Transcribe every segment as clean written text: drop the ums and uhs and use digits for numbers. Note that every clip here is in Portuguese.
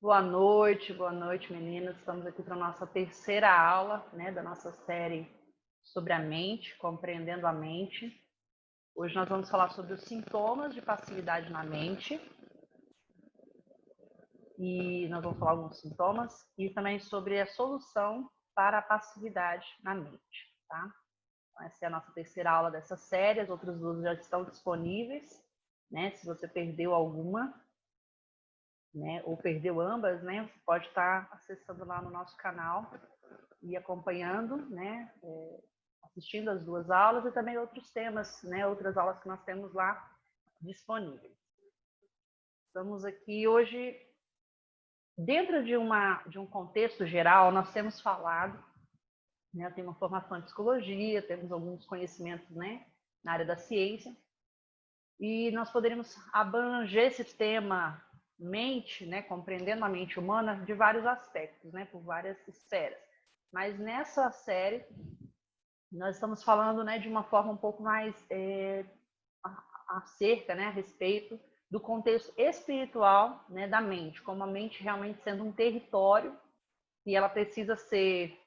Boa noite, meninas. Estamos aqui para a nossa terceira aula, né, da nossa série sobre a mente, compreendendo a mente. Hoje nós vamos falar sobre os sintomas de passividade na mente. E nós vamos falar alguns sintomas e também sobre a solução para a passividade na mente, tá? Então, essa é a nossa terceira aula dessa série. As outras duas já estão disponíveis, né? Se você perdeu alguma, né, ou perdeu ambas, né, você pode estar acessando lá no nosso canal e acompanhando, né, assistindo as duas aulas e também outros temas, né, outras aulas que nós temos lá disponíveis. Estamos aqui hoje, dentro de um contexto geral, nós temos falado, né, eu tenho uma formação em psicologia, temos alguns conhecimentos, né, na área da ciência, e nós poderíamos abranger esse tema mente, né, compreendendo a mente humana de vários aspectos, né, por várias esferas. Mas nessa série nós estamos falando, né, de uma forma um pouco mais acerca, né, a respeito do contexto espiritual, né, da mente, como a mente realmente sendo um território e ela precisa ser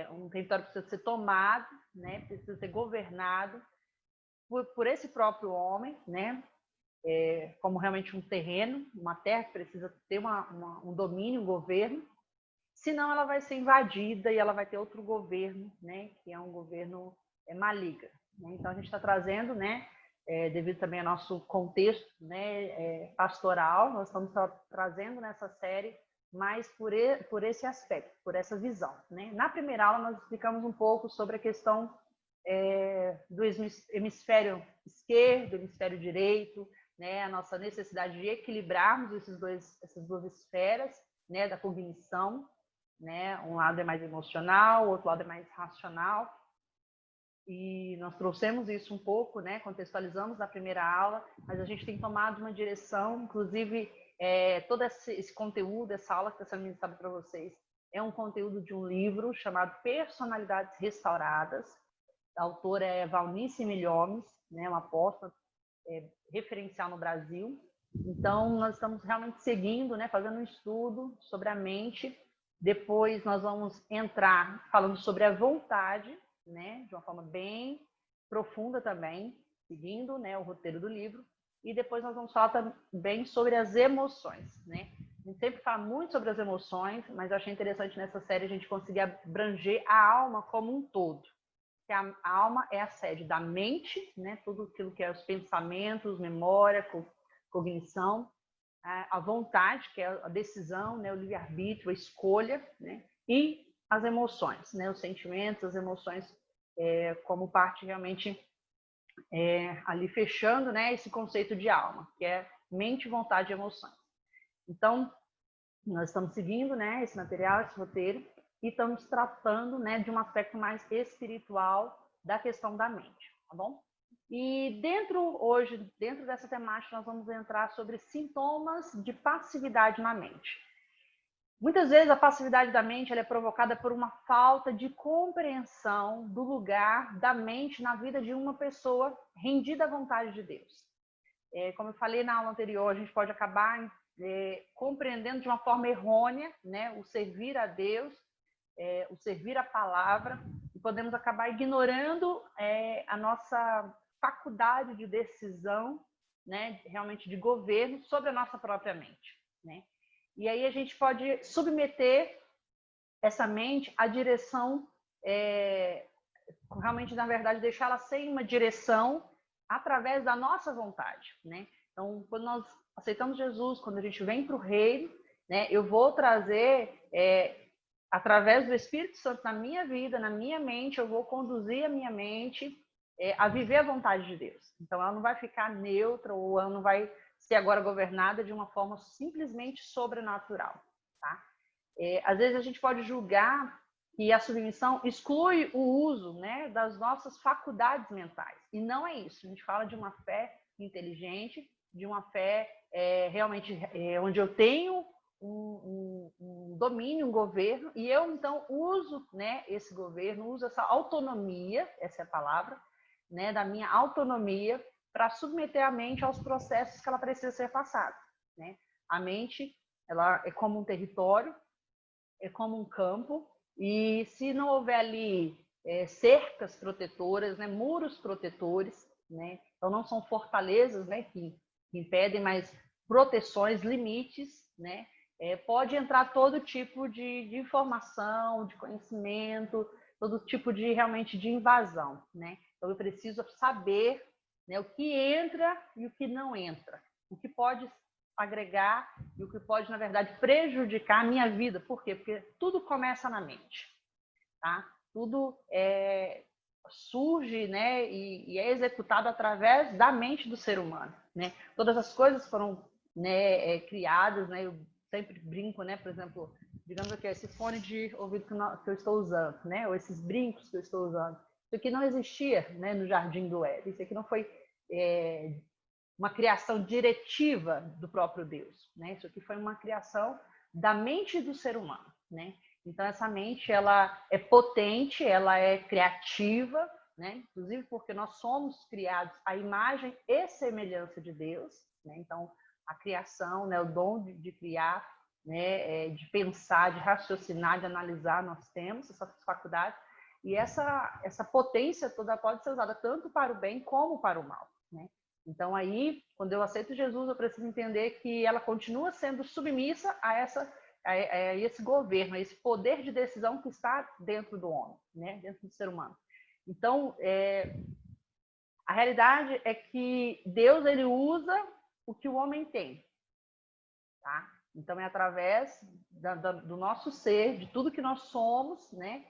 um território precisa ser tomado, né, precisa ser governado por esse próprio homem, né, como realmente um terreno, uma terra que precisa ter um domínio, um governo, senão ela vai ser invadida e ela vai ter outro governo, né, que é um governo maligno. Né? Então a gente está trazendo, né, devido também ao nosso contexto, né, pastoral, nós estamos trazendo nessa série mais por esse aspecto, por essa visão. Né? Na primeira aula nós explicamos um pouco sobre a questão do hemisfério esquerdo, hemisfério direito, né, a nossa necessidade de equilibrarmos essas duas esferas, né, da cognição, né, um lado é mais emocional, o outro lado é mais racional, e nós trouxemos isso um pouco, né, contextualizamos na primeira aula, mas a gente tem tomado uma direção, inclusive todo esse conteúdo, essa aula que está sendo ministrada para vocês, é um conteúdo de um livro chamado Personalidades Restauradas. A autora é Valnice Milhomes, né, uma apóstola referencial no Brasil. Então, nós estamos realmente seguindo, né, fazendo um estudo sobre a mente. Depois, nós vamos entrar falando sobre a vontade, né, de uma forma bem profunda também, seguindo, né, o roteiro do livro. E depois nós vamos falar também sobre as emoções, né? A gente sempre fala muito sobre as emoções, mas eu achei interessante nessa série a gente conseguir abranger a alma como um todo. Que a alma é a sede da mente, né? Tudo aquilo que é os pensamentos, memória, cognição, a vontade, que é a decisão, né? O livre-arbítrio, a escolha, né? E as emoções, né? Os sentimentos, as emoções como parte realmente ali fechando, né? Esse conceito de alma, que é mente, vontade e emoções. Então, nós estamos seguindo, né? Esse material, esse roteiro, e estamos tratando, né, de um aspecto mais espiritual da questão da mente, tá bom? E dentro dessa temática, nós vamos entrar sobre sintomas de passividade na mente. Muitas vezes a passividade da mente ela é provocada por uma falta de compreensão do lugar da mente na vida de uma pessoa rendida à vontade de Deus. Como eu falei na aula anterior, a gente pode acabar compreendendo de uma forma errônea, né, o servir a Deus, o servir a palavra, e podemos acabar ignorando a nossa faculdade de decisão, né, realmente de governo sobre a nossa própria mente. Né? E aí a gente pode submeter essa mente à direção, realmente, na verdade, deixá-la sem uma direção através da nossa vontade. Né? Então, quando nós aceitamos Jesus, quando a gente vem para o reino, né, eu vou trazer através do Espírito Santo na minha vida, na minha mente, eu vou conduzir a minha mente a viver a vontade de Deus. Então, ela não vai ficar neutra ou ela não vai ser agora governada de uma forma simplesmente sobrenatural. Tá? Às vezes a gente pode julgar que a submissão exclui o uso, né, das nossas faculdades mentais. E não é isso. A gente fala de uma fé inteligente, de uma fé realmente onde eu tenho um domínio, um governo, e eu, então, uso, né, esse governo, uso essa autonomia, essa é a palavra, né, da minha autonomia, para submeter a mente aos processos que ela precisa ser passada. Né? A mente ela é como um território, é como um campo, e se não houver ali cercas protetoras, né, muros protetores, né, então não são fortalezas, né, que impedem, mas proteções, limites, né, pode entrar todo tipo de informação, de conhecimento, todo tipo de realmente de invasão, né? Então eu preciso saber, né, o que entra e o que não entra, o que pode agregar e o que pode, na verdade, prejudicar a minha vida. Por quê? Porque tudo começa na mente, tá? Tudo surge, né, e é executado através da mente do ser humano, né? Todas as coisas foram, né, criadas, né? Eu sempre brinco, né? Por exemplo, digamos aqui, esse fone de ouvido que eu estou usando, né? Ou esses brincos que eu estou usando. Isso aqui não existia, né, no jardim do Éden. Isso aqui não foi uma criação diretiva do próprio Deus, né? Isso aqui foi uma criação da mente do ser humano, né? Então essa mente, ela é potente, ela é criativa, né? Inclusive porque nós somos criados à imagem e semelhança de Deus, né? Então a criação, né, o dom de criar, né, de pensar, de raciocinar, de analisar, nós temos essa faculdade, e essa potência toda pode ser usada tanto para o bem como para o mal, né? Então aí, quando eu aceito Jesus, eu preciso entender que ela continua sendo submissa a esse governo, a esse poder de decisão que está dentro do homem, né? Dentro do ser humano. Então, a realidade é que Deus, ele usa o que o homem tem, tá? Então é através do nosso ser, de tudo que nós somos, né?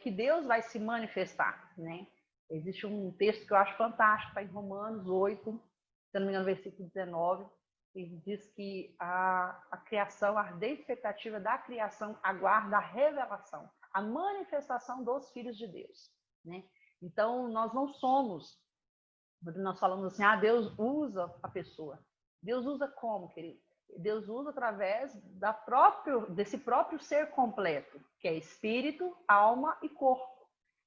Que Deus vai se manifestar, né? Existe um texto que eu acho fantástico, está em Romanos 8, se não me engano, versículo 19, que diz que a criação, a ardente expectativa da criação aguarda a revelação, a manifestação dos filhos de Deus, né? Então, nós não somos, nós falamos assim, Deus usa a pessoa. Deus usa como, querido? Deus usa através desse próprio ser completo, que é espírito, alma e corpo.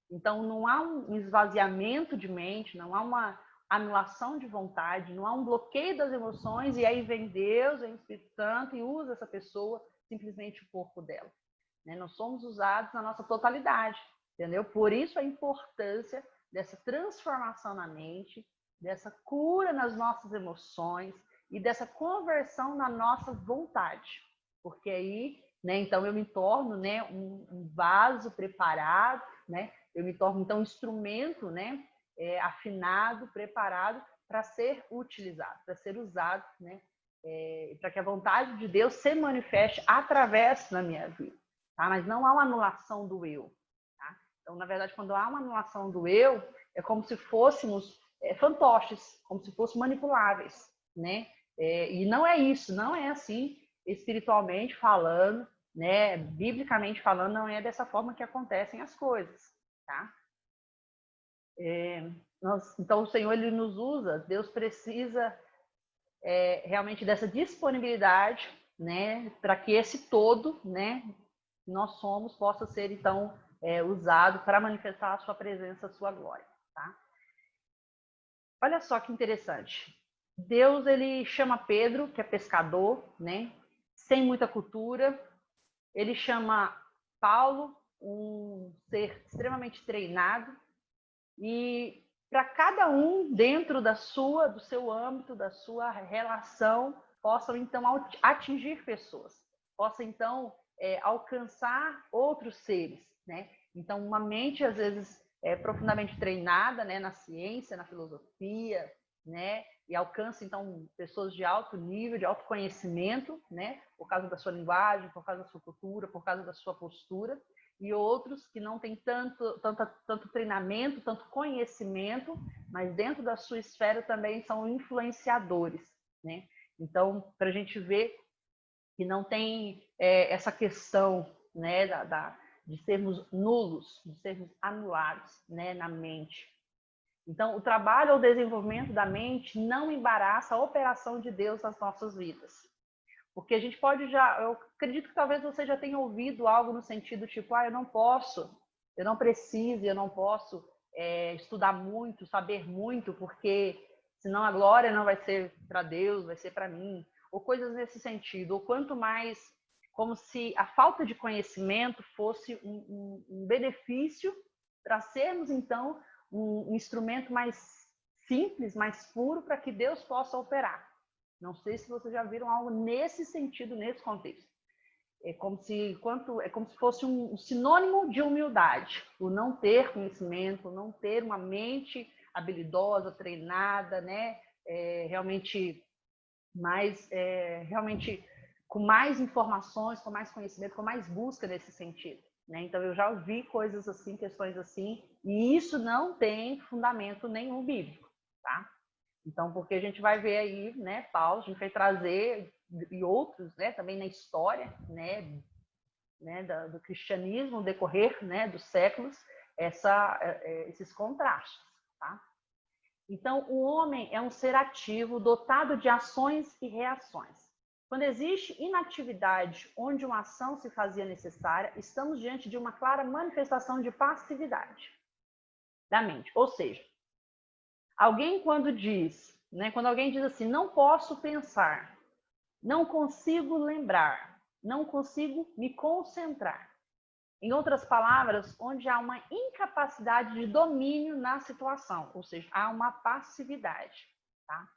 Então, não há um esvaziamento de mente, não há uma anulação de vontade, não há um bloqueio das emoções, e aí vem Deus, vem o Espírito Santo e usa essa pessoa, simplesmente o corpo dela. Né? Nós somos usados na nossa totalidade, entendeu? Por isso a importância dessa transformação na mente, dessa cura nas nossas emoções e dessa conversão na nossa vontade. Porque aí, né, então eu me torno, né, um vaso preparado, né? Eu me torno, então, um instrumento, né, afinado, preparado para ser utilizado, para ser usado, né, para que a vontade de Deus se manifeste através da minha vida. Tá? Mas não há uma anulação do eu. Tá? Então, na verdade, quando há uma anulação do eu, é como se fôssemos fantoches, como se fossem manipuláveis. Né? E não é isso, não é assim, espiritualmente falando, né, biblicamente falando, não é dessa forma que acontecem as coisas. Tá? Então, o Senhor, ele nos usa, Deus precisa realmente dessa disponibilidade, né, para que esse todo, né, que nós somos, possa ser, então, usado para manifestar a sua presença, a sua glória. Tá? Olha só que interessante. Deus, ele chama Pedro, que é pescador, né, sem muita cultura. Ele chama Paulo, um ser extremamente treinado, e para cada um dentro do seu âmbito, da sua relação, possam então atingir pessoas, possam então alcançar outros seres, né? Então uma mente às vezes profundamente treinada, né, na ciência, na filosofia, né, e alcança então pessoas de alto nível, de alto conhecimento, né, por causa da sua linguagem, por causa da sua cultura, por causa da sua postura, e outros que não têm tanto treinamento, tanto conhecimento, mas dentro da sua esfera também são influenciadores, né? Então, para a gente ver que não tem essa questão, né, de sermos nulos, de sermos anulados, né, na mente. Então, o trabalho ou desenvolvimento da mente não embaraça a operação de Deus nas nossas vidas. Porque a gente pode eu acredito que talvez você já tenha ouvido algo no sentido tipo, eu não posso, eu não preciso, eu não posso estudar muito, saber muito, porque senão a glória não vai ser para Deus, vai ser para mim. ou coisas nesse sentido, ou quanto mais como se a falta de conhecimento fosse um benefício para sermos, então, um instrumento mais simples, mais puro, para que Deus possa operar. Não sei se vocês já viram algo nesse sentido, nesse contexto. É como se fosse um sinônimo de humildade, o não ter conhecimento, o não ter uma mente habilidosa, treinada, né? Realmente com mais informações, com mais conhecimento, com mais busca nesse sentido, né? Então eu já ouvi coisas assim, questões assim, e isso não tem fundamento nenhum bíblico, tá? Então, porque a gente vai ver aí, né, Paulo, a gente vai trazer, e outros, né, também na história, né, do cristianismo, no decorrer, né, dos séculos, esses contrastes, tá? Então, o homem é um ser ativo, dotado de ações e reações. Quando existe inatividade onde uma ação se fazia necessária, estamos diante de uma clara manifestação de passividade da mente. Ou seja, quando alguém diz assim, não posso pensar, não consigo lembrar, não consigo me concentrar. Em outras palavras, onde há uma incapacidade de domínio na situação, ou seja, há uma passividade, tá?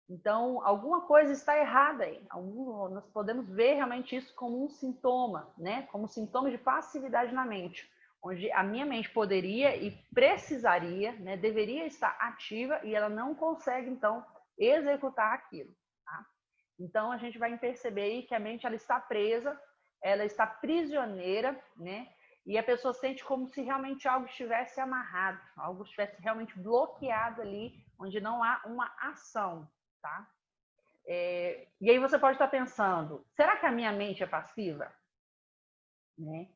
Então, alguma coisa está errada aí. Nós podemos ver realmente isso como um sintoma, né? Como sintoma de passividade na mente, onde a minha mente poderia e precisaria, né? Deveria estar ativa e ela não consegue, então, executar aquilo, tá? Então, a gente vai perceber aí que a mente ela está presa, ela está prisioneira, né? E a pessoa sente como se realmente algo estivesse amarrado, algo estivesse realmente bloqueado ali, onde não há uma ação, tá? E aí você pode estar pensando, será que a minha mente é passiva? Né?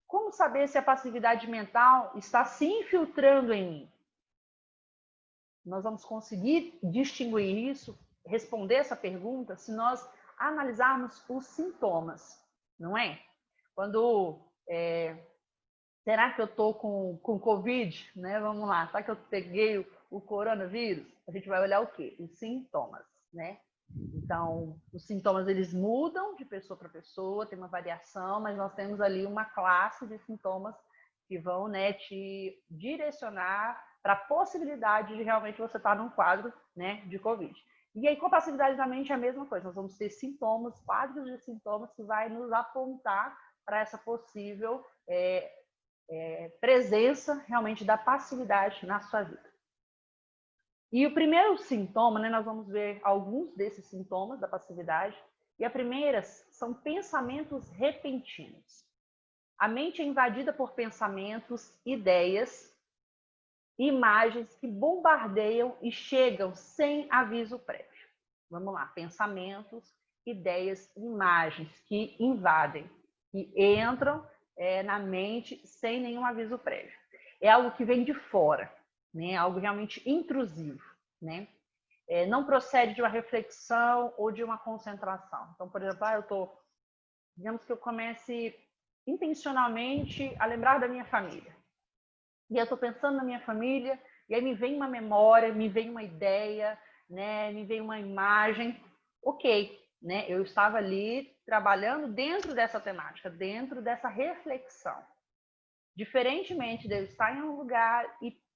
Como saber se a passividade mental está se infiltrando em mim? Nós vamos conseguir distinguir isso, responder essa pergunta, se nós analisarmos os sintomas, não é? Será que eu estou com Covid? Né? Vamos lá, será que eu peguei o coronavírus? A gente vai olhar o quê? Os sintomas, né? Então, os sintomas eles mudam de pessoa para pessoa, tem uma variação, mas nós temos ali uma classe de sintomas que vão, né, te direcionar para a possibilidade de realmente você estar num quadro, né, de Covid. E aí, com a passividade da mente é a mesma coisa, nós vamos ter sintomas, quadros de sintomas que vai nos apontar para essa possível presença realmente da passividade na sua vida. E o primeiro sintoma, né, nós vamos ver alguns desses sintomas da passividade, e a primeira são pensamentos repentinos. A mente é invadida por pensamentos, ideias, imagens que bombardeiam e chegam sem aviso prévio. Vamos lá, pensamentos, ideias, imagens que invadem, que entram na mente sem nenhum aviso prévio. É algo que vem de fora, né? Algo realmente intrusivo, né? Não procede de uma reflexão ou de uma concentração. Então, por exemplo, digamos que eu comece intencionalmente a lembrar da minha família. E eu estou pensando na minha família, e aí me vem uma memória, me vem uma ideia, né? Me vem uma imagem. Ok, né? Eu estava ali trabalhando dentro dessa temática, dentro dessa reflexão. Diferentemente de eu estar em um lugar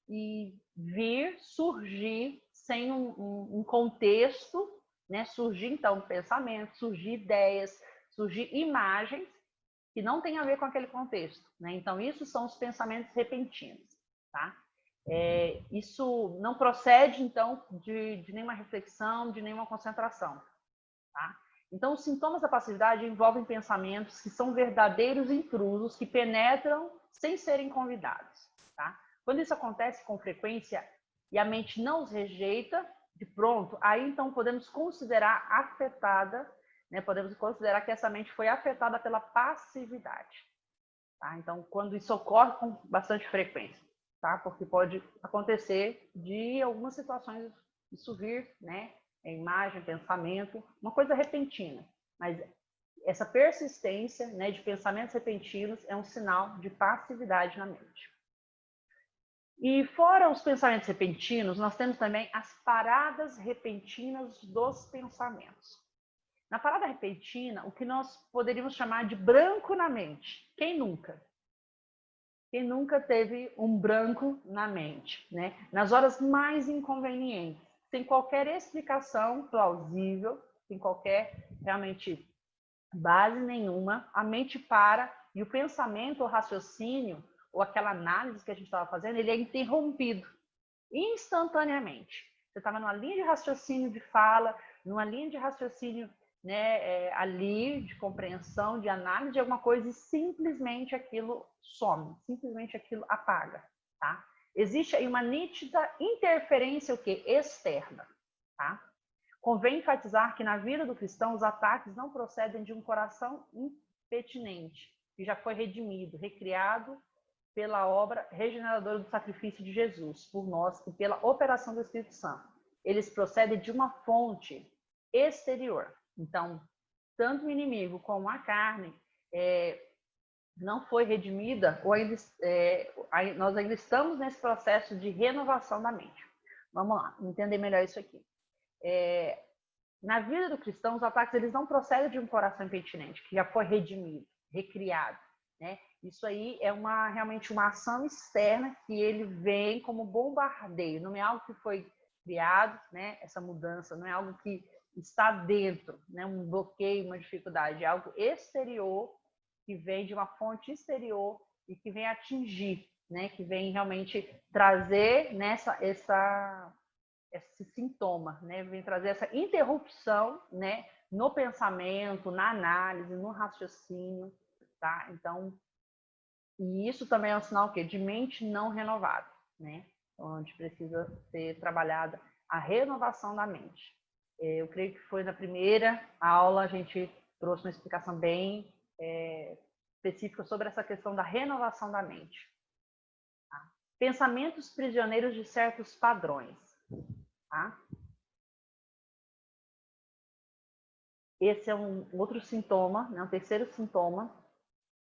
e vir surgir sem um contexto, né? Surgir então pensamentos, surgir ideias, surgir imagens que não tem a ver com aquele contexto, né? Então isso são os pensamentos repentinos, tá? Isso não procede então de nenhuma reflexão, de nenhuma concentração, tá? Então os sintomas da passividade envolvem pensamentos que são verdadeiros intrusos que penetram sem serem convidados, tá? Quando isso acontece com frequência e a mente não os rejeita de pronto, aí então podemos considerar afetada, né? Podemos considerar que essa mente foi afetada pela passividade, tá? Então, quando isso ocorre com bastante frequência, tá? Porque pode acontecer de algumas situações isso vir, né? Imagem, pensamento, uma coisa repentina, mas essa persistência, né, de pensamentos repentinos é um sinal de passividade na mente. E fora os pensamentos repentinos, nós temos também as paradas repentinas dos pensamentos. Na parada repentina, o que nós poderíamos chamar de branco na mente. Quem nunca? Quem nunca teve um branco na mente, né? Nas horas mais inconvenientes, sem qualquer explicação plausível, sem qualquer realmente base nenhuma, a mente para e o pensamento, o raciocínio, ou aquela análise que a gente estava fazendo, ele é interrompido instantaneamente. Você estava numa linha de raciocínio de fala, numa linha de raciocínio, né, ali de compreensão, de análise de alguma coisa, e simplesmente aquilo some, simplesmente aquilo apaga, tá? Existe aí uma nítida interferência, o quê? Externa, tá? Convém enfatizar que na vida do cristão os ataques não procedem de um coração impetinente, que já foi redimido, recriado pela obra regeneradora do sacrifício de Jesus por nós e pela operação do Espírito Santo. Eles procedem de uma fonte exterior. Então, tanto o inimigo como a carne não foi redimida, ou ainda, nós ainda estamos nesse processo de renovação da mente. Vamos lá, entender melhor isso aqui. Na vida do cristão, os ataques eles não procedem de um coração impetinente, que já foi redimido, recriado, né? Isso aí é realmente uma ação externa que ele vem como bombardeio, não é algo que foi criado, né? Essa mudança não é algo que está dentro, né? Um bloqueio, uma dificuldade, é algo exterior, que vem de uma fonte exterior e que vem atingir, né? Que vem realmente trazer esse sintoma, né? Vem trazer essa interrupção, né? No pensamento, na análise, no raciocínio, tá? Então, e isso também é um sinal de mente não renovada, né? Onde precisa ser trabalhada a renovação da mente. Eu creio que foi na primeira aula a gente trouxe uma explicação bem específica sobre essa questão da renovação da mente. Tá? Pensamentos prisioneiros de certos padrões. Tá? Esse é um outro sintoma, né? Um terceiro sintoma.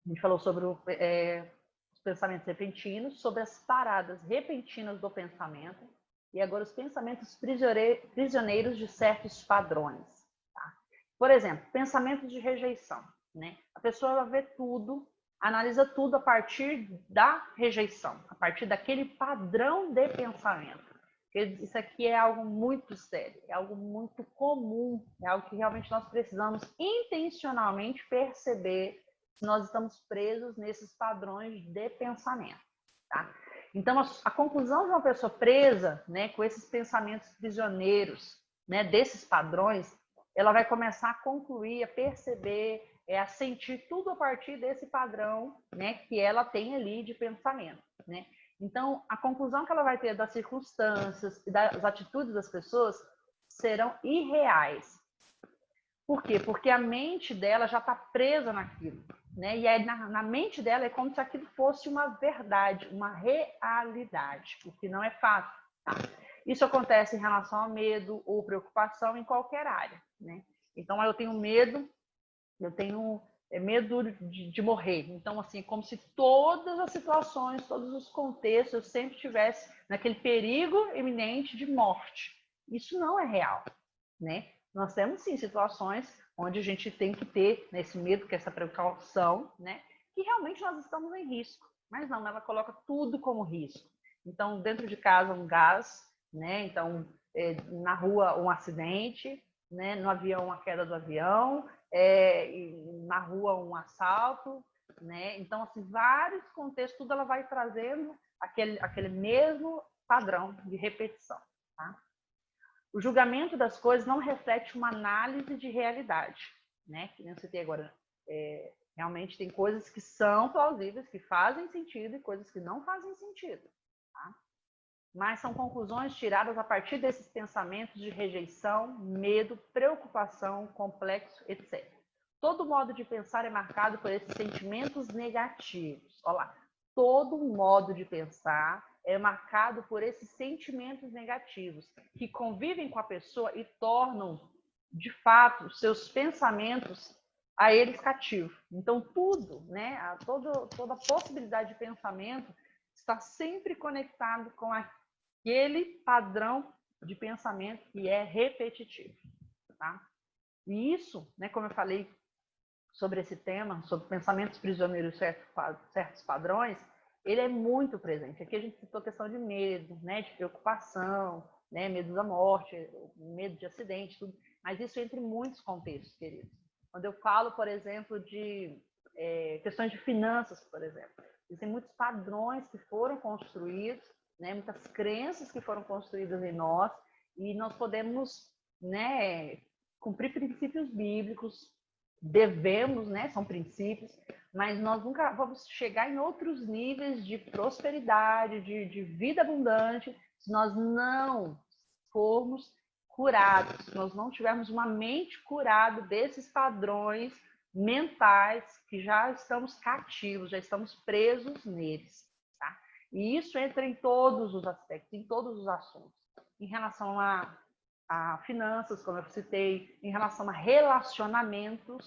A gente falou sobre os pensamentos repentinos, sobre as paradas repentinas do pensamento, e agora os pensamentos prisioneiros de certos padrões. Tá? Por exemplo, pensamentos de rejeição. Né? A pessoa ela vê tudo, analisa tudo a partir da rejeição, a partir daquele padrão de pensamento. Isso aqui é algo muito sério, é algo muito comum, é algo que realmente nós precisamos intencionalmente perceber se nós estamos presos nesses padrões de pensamento. Tá? Então, a conclusão de uma pessoa presa, né, com esses pensamentos prisioneiros, né, desses padrões, ela vai começar a concluir, a perceber, a sentir tudo a partir desse padrão, né, que ela tem ali de pensamento. Né? Então, a conclusão que ela vai ter das circunstâncias e das atitudes das pessoas serão irreais. Por quê? Porque a mente dela já está presa naquilo. Né? E aí, na mente dela é como se aquilo fosse uma verdade, uma realidade, o que não é fato. Tá? Isso acontece em relação ao medo ou preocupação em qualquer área. Né? Então, eu tenho medo de morrer. Então, assim, é como se todas as situações, todos os contextos, eu sempre estivesse naquele perigo iminente de morte. Isso não é real, né? Nós temos, sim, situações onde a gente tem que ter esse medo, que é essa precaução, né? Que realmente nós estamos em risco. Mas não, ela coloca tudo como risco. Então, dentro de casa, um gás, né? Então, na rua, um acidente, né? No avião, a queda do avião, na rua um assalto, né? Então, assim, vários contextos, tudo ela vai trazendo aquele mesmo padrão de repetição, tá? O julgamento das coisas não reflete uma análise de realidade, né? Que nem eu citei agora. Realmente tem coisas que são plausíveis, que fazem sentido, e coisas que não fazem sentido, tá? Mas são conclusões tiradas a partir desses pensamentos de rejeição, medo, preocupação, complexo, etc. Todo modo de pensar é marcado por esses sentimentos negativos. Olha lá, todo modo de pensar é marcado por esses sentimentos negativos que convivem com a pessoa e tornam, de fato, seus pensamentos a eles cativos. Então, tudo, né, toda possibilidade de pensamento está sempre conectado com aquele padrão de pensamento que é repetitivo. Tá? E isso, né, como eu falei sobre esse tema, sobre pensamentos prisioneiros certos padrões, ele é muito presente. Aqui a gente citou a questão de medo, né, de preocupação, né, medo da morte, medo de acidente, tudo. Mas isso entra em muitos contextos, queridos. Quando eu falo, por exemplo, de questões de finanças, por exemplo, existem muitos padrões que foram construídos, né, muitas crenças que foram construídas em nós, e nós podemos, né, cumprir princípios bíblicos, devemos, né, são princípios, mas nós nunca vamos chegar em outros níveis de prosperidade, de vida abundante, se nós não formos curados, se nós não tivermos uma mente curada desses padrões mentais que já estamos cativos, já estamos presos neles, tá? E isso entra em todos os aspectos, em todos os assuntos. Em relação a finanças, como eu citei, em relação a relacionamentos,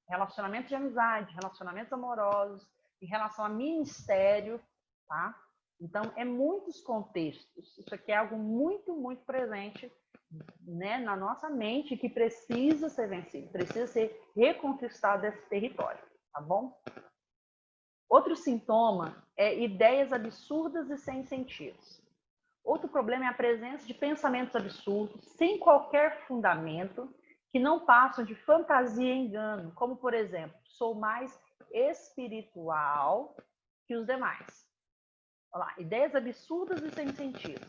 relacionamentos de amizade, relacionamentos amorosos, em relação a ministério, tá? Então, é muitos contextos. Isso aqui é algo muito, muito presente, né, na nossa mente, que precisa ser vencido, precisa ser reconquistado esse território, tá bom? Outro sintoma é ideias absurdas e sem sentido. Outro problema é a presença de pensamentos absurdos, sem qualquer fundamento, que não passam de fantasia e engano, como, por exemplo, sou mais espiritual que os demais. Olha lá, ideias absurdas e sem sentido.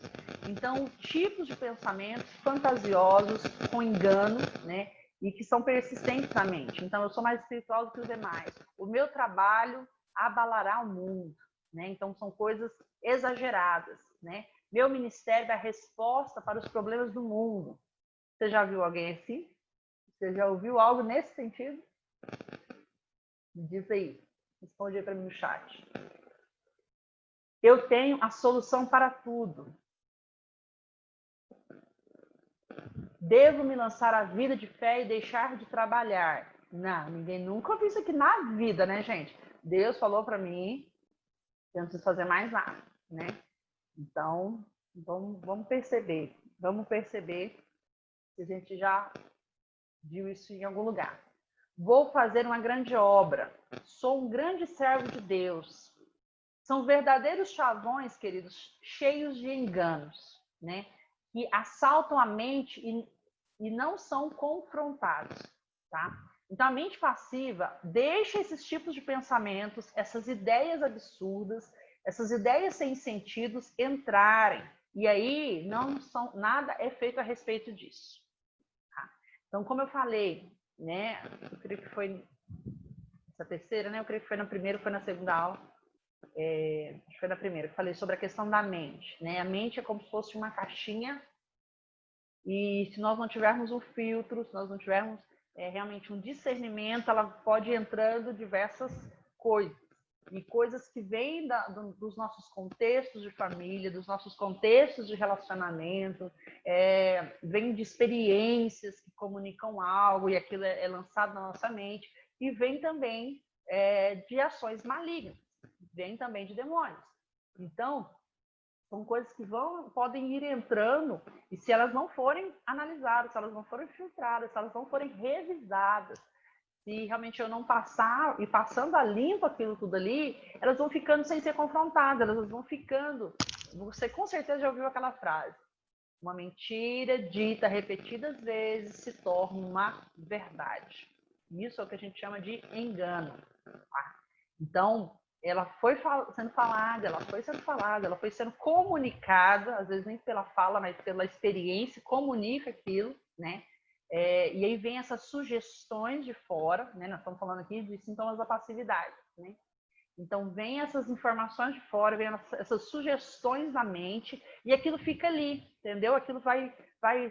Então, tipos de pensamentos fantasiosos, com engano, né? E que são persistentes na mente. Então, eu sou mais espiritual do que os demais. O meu trabalho abalará o mundo, né? Então, são coisas exageradas, né? Meu ministério é a resposta para os problemas do mundo. Você já viu alguém assim? Você já ouviu algo nesse sentido? Diz aí. Responde aí para mim no chat. Eu tenho a solução para tudo. Devo me lançar à vida de fé e deixar de trabalhar. Não, ninguém nunca ouviu isso aqui na vida, né, gente? Deus falou para mim que eu não preciso fazer mais nada, né? Então, vamos perceber. Vamos perceber se a gente já viu isso em algum lugar. Vou fazer uma grande obra. Sou um grande servo de Deus. São verdadeiros chavões, queridos, cheios de enganos, né? Que assaltam a mente e não são confrontados, tá? Então, a mente passiva deixa esses tipos de pensamentos, essas ideias absurdas, essas ideias sem sentidos entrarem. E aí, nada é feito a respeito disso. Tá? Então, como eu falei, né? Eu creio que foi essa terceira, né? Eu creio que foi na primeira, foi na segunda aula. Acho que foi na primeira, que falei sobre a questão da mente, né? A mente é como se fosse uma caixinha e se nós não tivermos um filtro, se nós não tivermos realmente um discernimento, ela pode ir entrando diversas coisas. E coisas que vêm dos nossos contextos de família, dos nossos contextos de relacionamento, vêm de experiências que comunicam algo e aquilo é lançado na nossa mente, e vem também de ações malignas, vem também de demônios. Então, são coisas que podem ir entrando e se elas não forem analisadas, se elas não forem filtradas, se elas não forem revisadas, se realmente eu não passar e passando a limpo aquilo tudo ali, elas vão ficando sem ser confrontadas, elas vão ficando. Você com certeza já ouviu aquela frase: uma mentira dita repetidas vezes se torna uma verdade. Isso é o que a gente chama de engano. Tá? Então, ela foi sendo falada, ela foi sendo comunicada, às vezes nem pela fala, mas pela experiência, comunica aquilo, né? E aí vem essas sugestões de fora, né? Nós estamos falando aqui de sintomas da passividade, né? Então, vem essas informações de fora, vem essas sugestões na mente, e aquilo fica ali, entendeu? Aquilo vai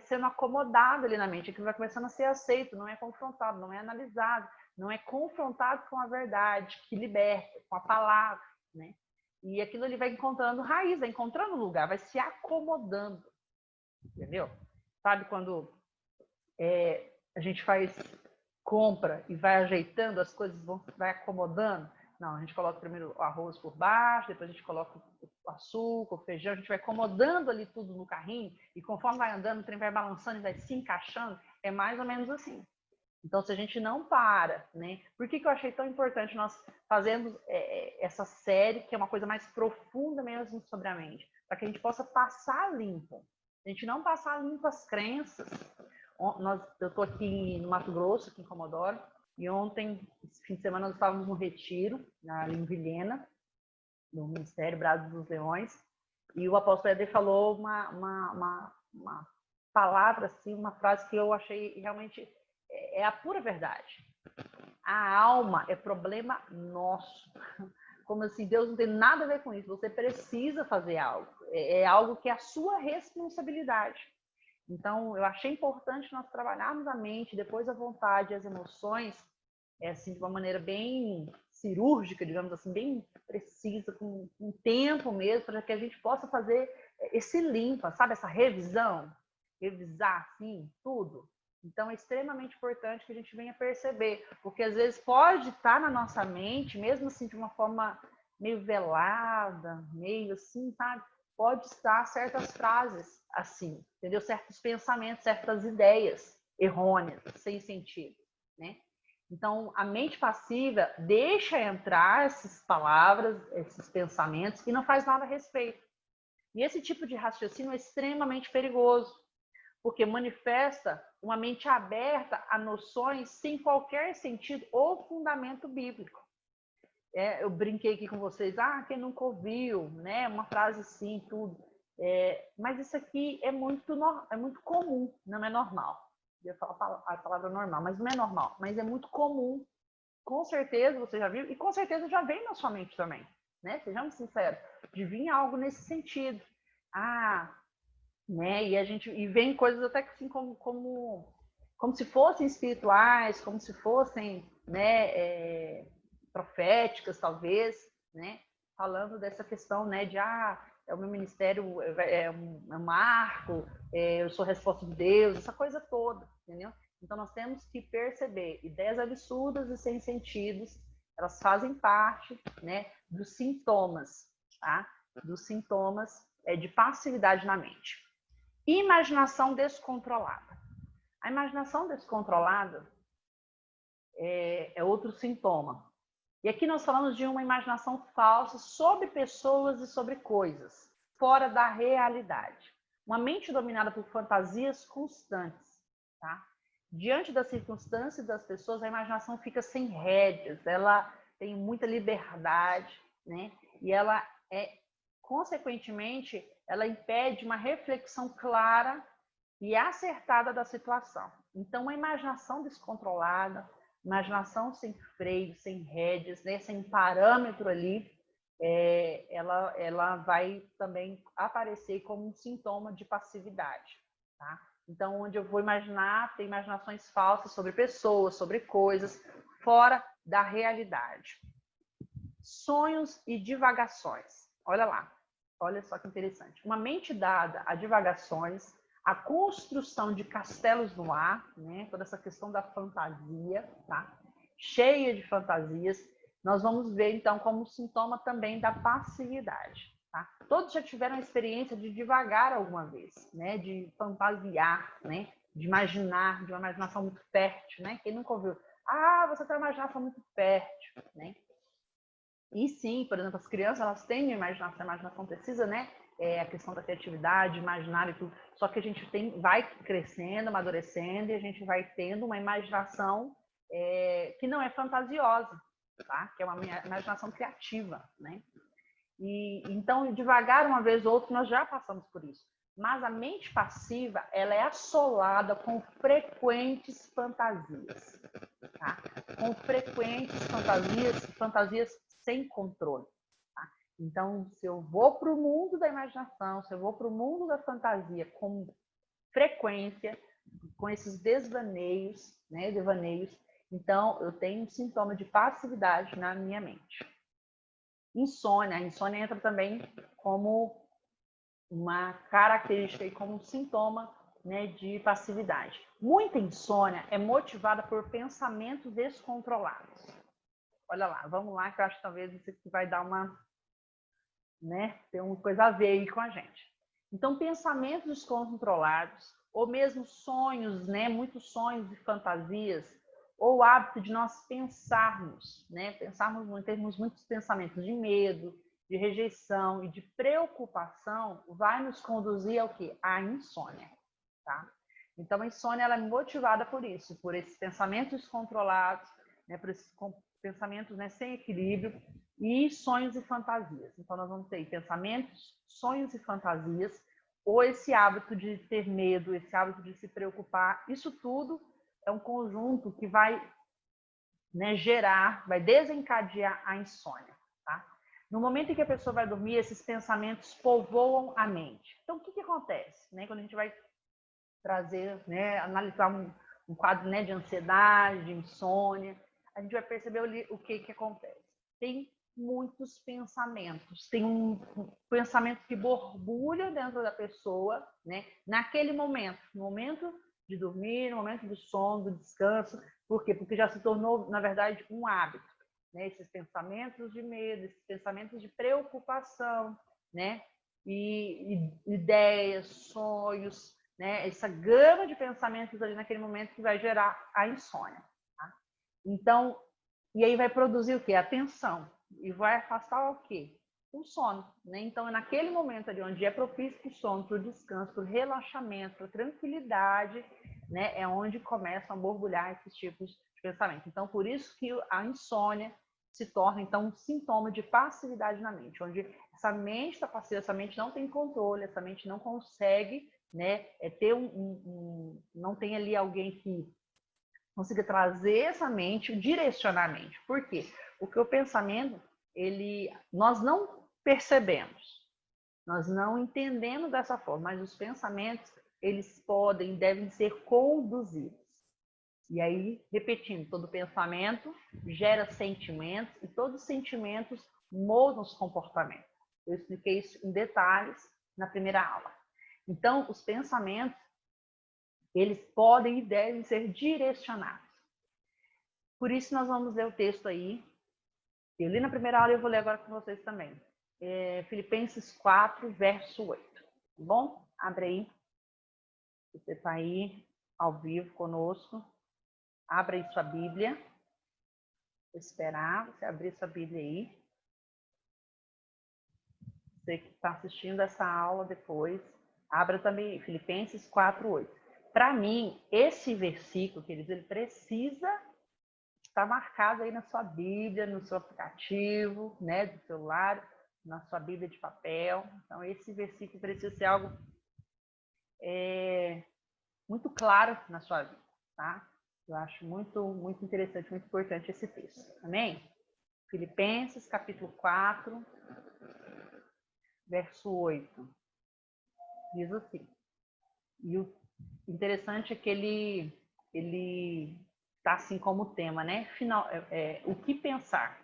sendo acomodado ali na mente, aquilo vai começando a ser aceito, não é confrontado, não é analisado, não é confrontado com a verdade, que liberta, com a palavra, né? E aquilo ele vai encontrando raiz, vai encontrando lugar, vai se acomodando, entendeu? Sabe quando a gente faz compra e vai ajeitando, as coisas vai acomodando? Não, a gente coloca primeiro o arroz por baixo, depois a gente coloca o açúcar, o feijão, a gente vai acomodando ali tudo no carrinho, e conforme vai andando, o trem vai balançando e vai se encaixando, é mais ou menos assim. Então, se a gente não para, né? Por que eu achei tão importante nós fazermos essa série, que é uma coisa mais profunda mesmo sobre a mente, para que a gente possa passar limpo. A gente não passar limpo as crenças. Eu estou aqui no Mato Grosso, aqui em Comodoro, e ontem, esse fim de semana, nós estávamos no retiro, ali em Vilhena, no Ministério Braço dos Leões, e o apóstolo Éder falou uma palavra, assim, uma frase que eu achei realmente é a pura verdade. A alma é problema nosso. Como assim, Deus não tem nada a ver com isso. Você precisa fazer algo. É algo que é a sua responsabilidade. Então, eu achei importante nós trabalharmos a mente, depois a vontade e as emoções, assim, de uma maneira bem cirúrgica, digamos assim, bem precisa, com tempo mesmo, para que a gente possa fazer esse limpa, sabe? Essa revisão, revisar, assim, tudo. Então, é extremamente importante que a gente venha perceber, porque às vezes pode estar na nossa mente, mesmo assim de uma forma meio velada, meio assim, sabe? Pode estar certas frases assim, entendeu? Certos pensamentos, certas ideias errôneas, sem sentido, né? Então, a mente passiva deixa entrar essas palavras, esses pensamentos e não faz nada a respeito. E esse tipo de raciocínio é extremamente perigoso, porque manifesta uma mente aberta a noções sem qualquer sentido ou fundamento bíblico. Eu brinquei aqui com vocês, quem nunca ouviu, né? Uma frase assim, tudo. Mas isso aqui é muito comum, não é normal. Eu ia falar a palavra normal, mas não é normal, mas é muito comum. Com certeza você já viu, e com certeza já vem na sua mente também, né? Sejamos sinceros, de vir algo nesse sentido. Né? E vem coisas até que assim como se fossem espirituais, como se fossem, né, proféticas talvez, né? Falando dessa questão, né, de o meu ministério é um marco, eu sou resposta de Deus, essa coisa toda, entendeu? Então nós temos que perceber ideias absurdas e sem sentidos, elas fazem parte, né, dos sintomas, tá? Dos sintomas de passividade na mente. Imaginação descontrolada. A imaginação descontrolada é outro sintoma. E aqui nós falamos de uma imaginação falsa sobre pessoas e sobre coisas, fora da realidade. Uma mente dominada por fantasias constantes. Tá? Diante das circunstâncias das pessoas, a imaginação fica sem rédeas, ela tem muita liberdade, né? E ela consequentemente, ela impede uma reflexão clara e acertada da situação. Então, uma imaginação descontrolada, imaginação sem freio, sem rédeas, né, sem parâmetro ali, ela vai também aparecer como um sintoma de passividade. Tá? Então, onde eu vou imaginar, tem imaginações falsas sobre pessoas, sobre coisas, fora da realidade. Sonhos e divagações. Olha lá, olha só que interessante. Uma mente dada a divagações, a construção de castelos no ar, né? Toda essa questão da fantasia, tá? Cheia de fantasias, nós vamos ver então como sintoma também da passividade. Tá? Todos já tiveram a experiência de divagar alguma vez, né? De fantasiar, né? De imaginar, de uma imaginação muito fértil, né? Quem nunca ouviu? Você tem uma imaginação muito fértil, né? E sim, por exemplo, as crianças elas têm imaginação, a imaginação precisa, né? A questão da criatividade, imaginar e tudo. Só que a gente vai crescendo, amadurecendo e a gente vai tendo uma imaginação que não é fantasiosa, tá? Que é uma imaginação criativa, né? E então, devagar, uma vez ou outra, nós já passamos por isso. Mas a mente passiva, ela é assolada com frequentes fantasias, tá? Com frequentes fantasias sem controle. Tá? Então, se eu vou para o mundo da imaginação, se eu vou para o mundo da fantasia com frequência, com esses devaneios, né, então eu tenho um sintoma de passividade na minha mente. Insônia. A insônia entra também como uma característica e como um sintoma, né, de passividade. Muita insônia é motivada por pensamentos descontrolados. Olha lá, vamos lá, que eu acho que talvez isso aqui vai dar ter uma coisa a ver aí com a gente. Então, pensamentos descontrolados, ou mesmo sonhos, né, muitos sonhos e fantasias, ou o hábito de nós pensarmos, né? Pensarmos, termos muitos pensamentos de medo, de rejeição e de preocupação, vai nos conduzir ao quê? À insônia, tá? Então, a insônia ela é motivada por isso, por esses pensamentos descontrolados, né? Por esses pensamentos, né, sem equilíbrio, e sonhos e fantasias. Então, nós vamos ter pensamentos, sonhos e fantasias, ou esse hábito de ter medo, esse hábito de se preocupar. Isso tudo é um conjunto que vai, né, vai desencadear a insônia. Tá? No momento em que a pessoa vai dormir, esses pensamentos povoam a mente. Então, o que acontece? Né? Quando a gente vai trazer, né, analisar um quadro, né, de ansiedade, de insônia, a gente vai perceber o que acontece. Tem muitos pensamentos, tem um pensamento que borbulha dentro da pessoa, né, naquele momento, no momento de dormir, no momento do sono, do descanso. Por quê? Porque já se tornou, na verdade, um hábito, né, esses pensamentos de medo, esses pensamentos de preocupação, né, e ideias, sonhos, né, essa gama de pensamentos ali naquele momento que vai gerar a insônia. Tá? Então, e aí vai produzir o quê? A tensão. E vai afastar o quê? O sono. Né? Então, é naquele momento ali onde é propício para o sono, para o descanso, para o relaxamento, para a tranquilidade, né, é onde começam a borbulhar esses tipos de pensamento. Então, por isso que a insônia se torna, então, um sintoma de passividade na mente, onde essa mente está passiva, essa mente não tem controle, essa mente não consegue, né, ter não tem ali alguém que consiga trazer essa mente, direcionar a mente. Por quê? Porque o pensamento, nós não percebemos, nós não entendemos dessa forma, mas os pensamentos, eles devem ser conduzidos. E aí, repetindo, todo pensamento gera sentimentos e todos os sentimentos moldam os comportamentos. Eu expliquei isso em detalhes na primeira aula. Então, os pensamentos, eles podem e devem ser direcionados. Por isso, nós vamos ler o texto aí. Eu li na primeira aula e eu vou ler agora com vocês também. Filipenses 4, verso 8. Tá bom? Abre aí. Você está aí ao vivo conosco. Abra aí sua Bíblia. Vou esperar você abrir sua Bíblia aí. Você que está assistindo essa aula depois, abra também Filipenses 4, 8. Para mim, esse versículo, queridos, ele precisa estar marcado aí na sua Bíblia, no seu aplicativo, né, do celular, na sua Bíblia de papel. Então, esse versículo precisa ser algo muito claro na sua vida, tá? Eu acho muito, muito interessante, muito importante esse texto. Amém? Filipenses, capítulo 4, verso 8. Diz assim. E o interessante é que ele tá assim como tema, né? O que pensar?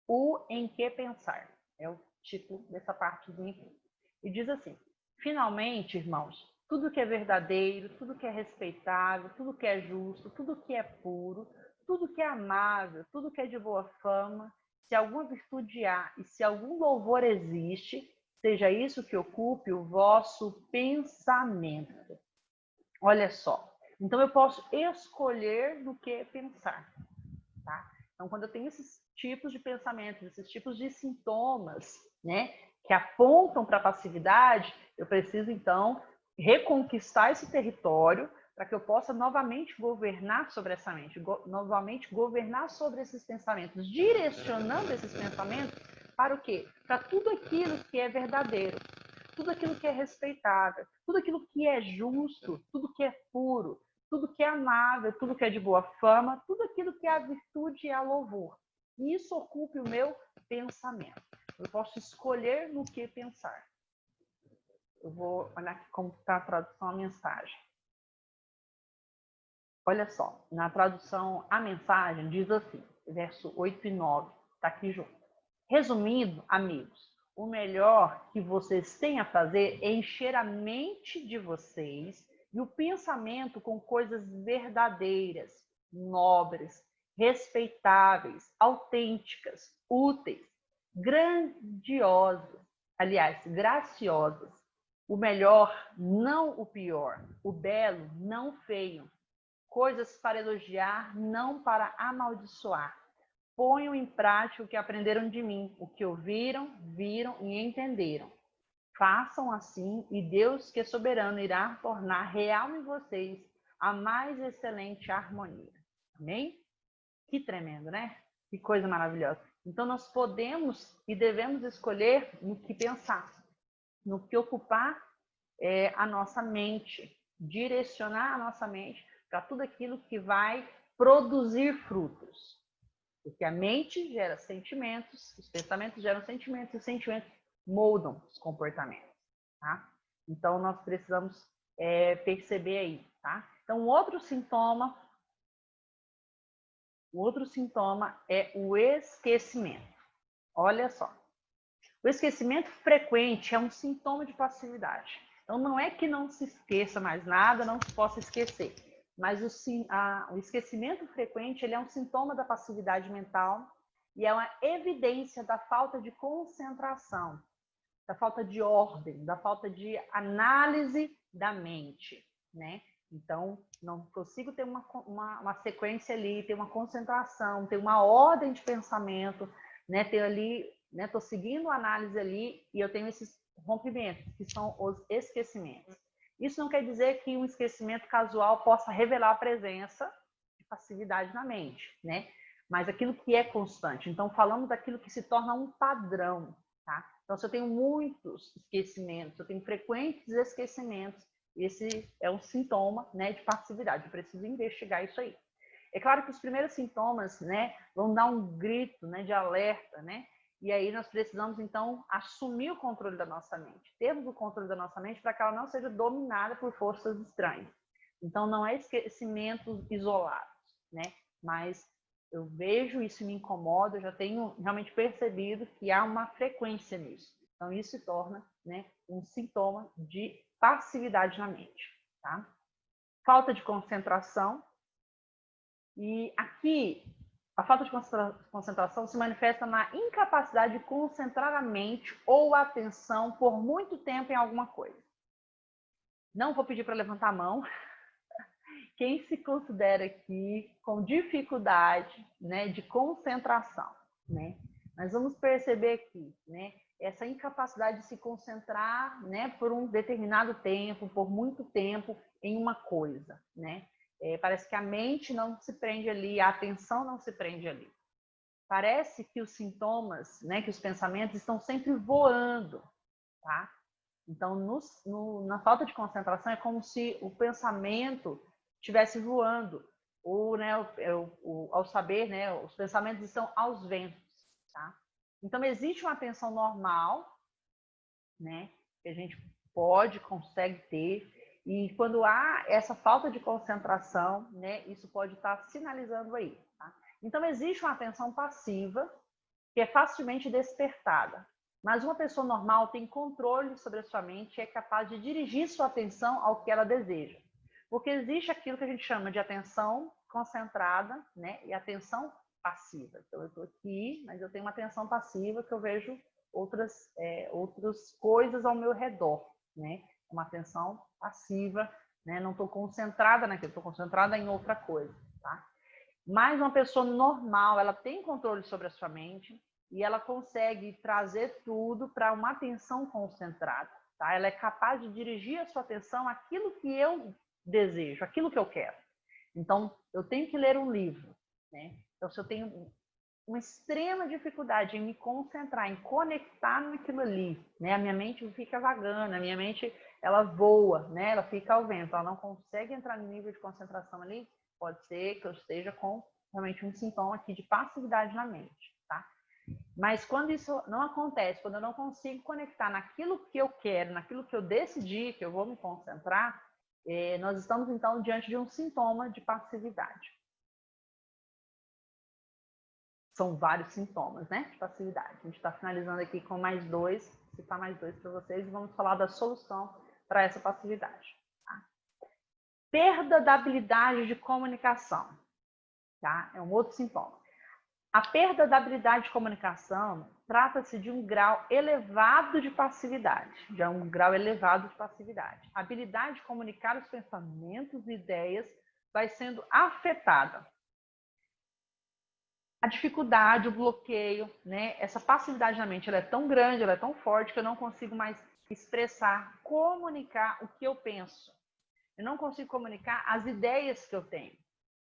O em que pensar? É o título dessa partezinha aqui. E diz assim: finalmente, irmãos, tudo que é verdadeiro, tudo que é respeitável, tudo que é justo, tudo que é puro, tudo que é amável, tudo que é de boa fama, se alguma virtude há e se algum louvor existe, seja isso que ocupe o vosso pensamento. Olha só. Então, eu posso escolher no que pensar. Tá? Então, quando eu tenho esses tipos de pensamentos, esses tipos de sintomas, né, que apontam para a passividade, eu preciso, então, reconquistar esse território para que eu possa novamente governar sobre essa mente, novamente governar sobre esses pensamentos, direcionando esses pensamentos para o quê? Para tudo aquilo que é verdadeiro, tudo aquilo que é respeitável, tudo aquilo que é justo, tudo que é puro, tudo que é amável, tudo que é de boa fama, tudo aquilo que é a virtude e a louvor. E isso ocupe o meu pensamento. Eu posso escolher no que pensar. Eu vou olhar aqui como está a tradução à mensagem. Olha só, na tradução à mensagem diz assim, verso 8 e 9, está aqui junto. Resumindo, amigos, o melhor que vocês têm a fazer é encher a mente de vocês e o pensamento com coisas verdadeiras, nobres, respeitáveis, autênticas, úteis, grandiosas, aliás, graciosas. O melhor, não o pior. O belo, não o feio. coisas para elogiar, não para amaldiçoar. Ponham em prática o que aprenderam de mim, o que ouviram, viram e entenderam. Façam assim e Deus, que é soberano, irá tornar real em vocês a mais excelente harmonia. Amém? Que tremendo, né? Que coisa maravilhosa. Então, nós podemos e devemos escolher no que pensar, no que ocupar a nossa mente, direcionar a nossa mente para tudo aquilo que vai produzir frutos. Porque a mente gera sentimentos, os pensamentos geram sentimentos, e os sentimentos moldam os comportamentos. Tá? Então, nós precisamos perceber aí. Tá? Então, o outro sintoma é o esquecimento. Olha só. O esquecimento frequente é um sintoma de passividade. Então, não é que não se esqueça mais nada, não se possa esquecer. Mas o esquecimento frequente ele é um sintoma da passividade mental e é uma evidência da falta de concentração, da falta de ordem, da falta de análise da mente, né? Então, não consigo ter uma sequência ali, ter uma concentração, ter uma ordem de pensamento, né? Ter ali, né? Estou seguindo a análise ali e eu tenho esses rompimentos, que são os esquecimentos. Isso não quer dizer que um esquecimento casual possa revelar a presença de passividade na mente, né? Mas aquilo que é constante. Então, falamos daquilo que se torna um padrão, tá? Então, se eu tenho muitos esquecimentos, eu tenho frequentes esquecimentos, esse é um sintoma, né, de passividade. Eu preciso investigar isso aí. É claro que os primeiros sintomas, né, vão dar um grito, né, de alerta, né? E aí nós precisamos, então, assumir o controle da nossa mente. Termos o controle da nossa mente para que ela não seja dominada por forças estranhas. Então, não é esquecimentos isolados, né? Mas eu vejo, isso me incomoda, eu já tenho realmente percebido que há uma frequência nisso. Então, isso se torna, né, um sintoma de passividade na mente, tá? Falta de concentração. E aqui, a falta de concentração se manifesta na incapacidade de concentrar a mente ou a atenção por muito tempo em alguma coisa. Não vou pedir para levantar a mão. Quem se considera aqui com dificuldade, né, de concentração, né? Mas vamos perceber aqui, né, essa incapacidade de se concentrar, né, por um determinado tempo, por muito tempo em uma coisa, né? Parece que a mente não se prende ali, a atenção não se prende ali. Parece que os sintomas, né, que os pensamentos estão sempre voando, tá? Então, na falta de concentração, é como se o pensamento estivesse voando. Ou, né, ao saber, né, os pensamentos estão aos ventos. Tá? Então, existe uma atenção normal, né, que a gente consegue ter. E quando há essa falta de concentração, né, isso pode estar sinalizando aí. Tá? Então, existe uma atenção passiva, que é facilmente despertada. Mas uma pessoa normal tem controle sobre a sua mente e é capaz de dirigir sua atenção ao que ela deseja. Porque existe aquilo que a gente chama de atenção concentrada, né? E atenção passiva. Então, eu estou aqui, mas eu tenho uma atenção passiva que eu vejo outras coisas ao meu redor, né? Uma atenção passiva, né? Não estou concentrada naquilo, estou concentrada em outra coisa, tá? Mas uma pessoa normal, ela tem controle sobre a sua mente e ela consegue trazer tudo para uma atenção concentrada. Tá? Ela é capaz de dirigir a sua atenção àquilo que eu desejo, àquilo que eu quero. Então, eu tenho que ler um livro. Né? Então, se eu tenho uma extrema dificuldade em me concentrar, em conectar naquilo ali, né? A minha mente fica vagando, a minha mente ela voa, né? Ela fica ao vento, ela não consegue entrar no nível de concentração ali. Pode ser que eu esteja com realmente um sintoma aqui de passividade na mente, tá? Mas quando isso não acontece, quando eu não consigo conectar naquilo que eu quero, naquilo que eu decidi que eu vou me concentrar, nós estamos então diante de um sintoma de passividade. São vários sintomas, né, de passividade. A gente está finalizando aqui com mais dois, citar mais dois para vocês e vamos falar da solução para essa passividade. Tá? Perda da habilidade de comunicação, tá? É um outro sintoma. A perda da habilidade de comunicação trata-se de um grau elevado de passividade, A habilidade de comunicar os pensamentos e ideias vai sendo afetada. A dificuldade, o bloqueio, né? Essa passividade na mente, ela é tão grande, ela é tão forte que eu não consigo mais expressar, comunicar o que eu penso. Eu não consigo comunicar as ideias que eu tenho.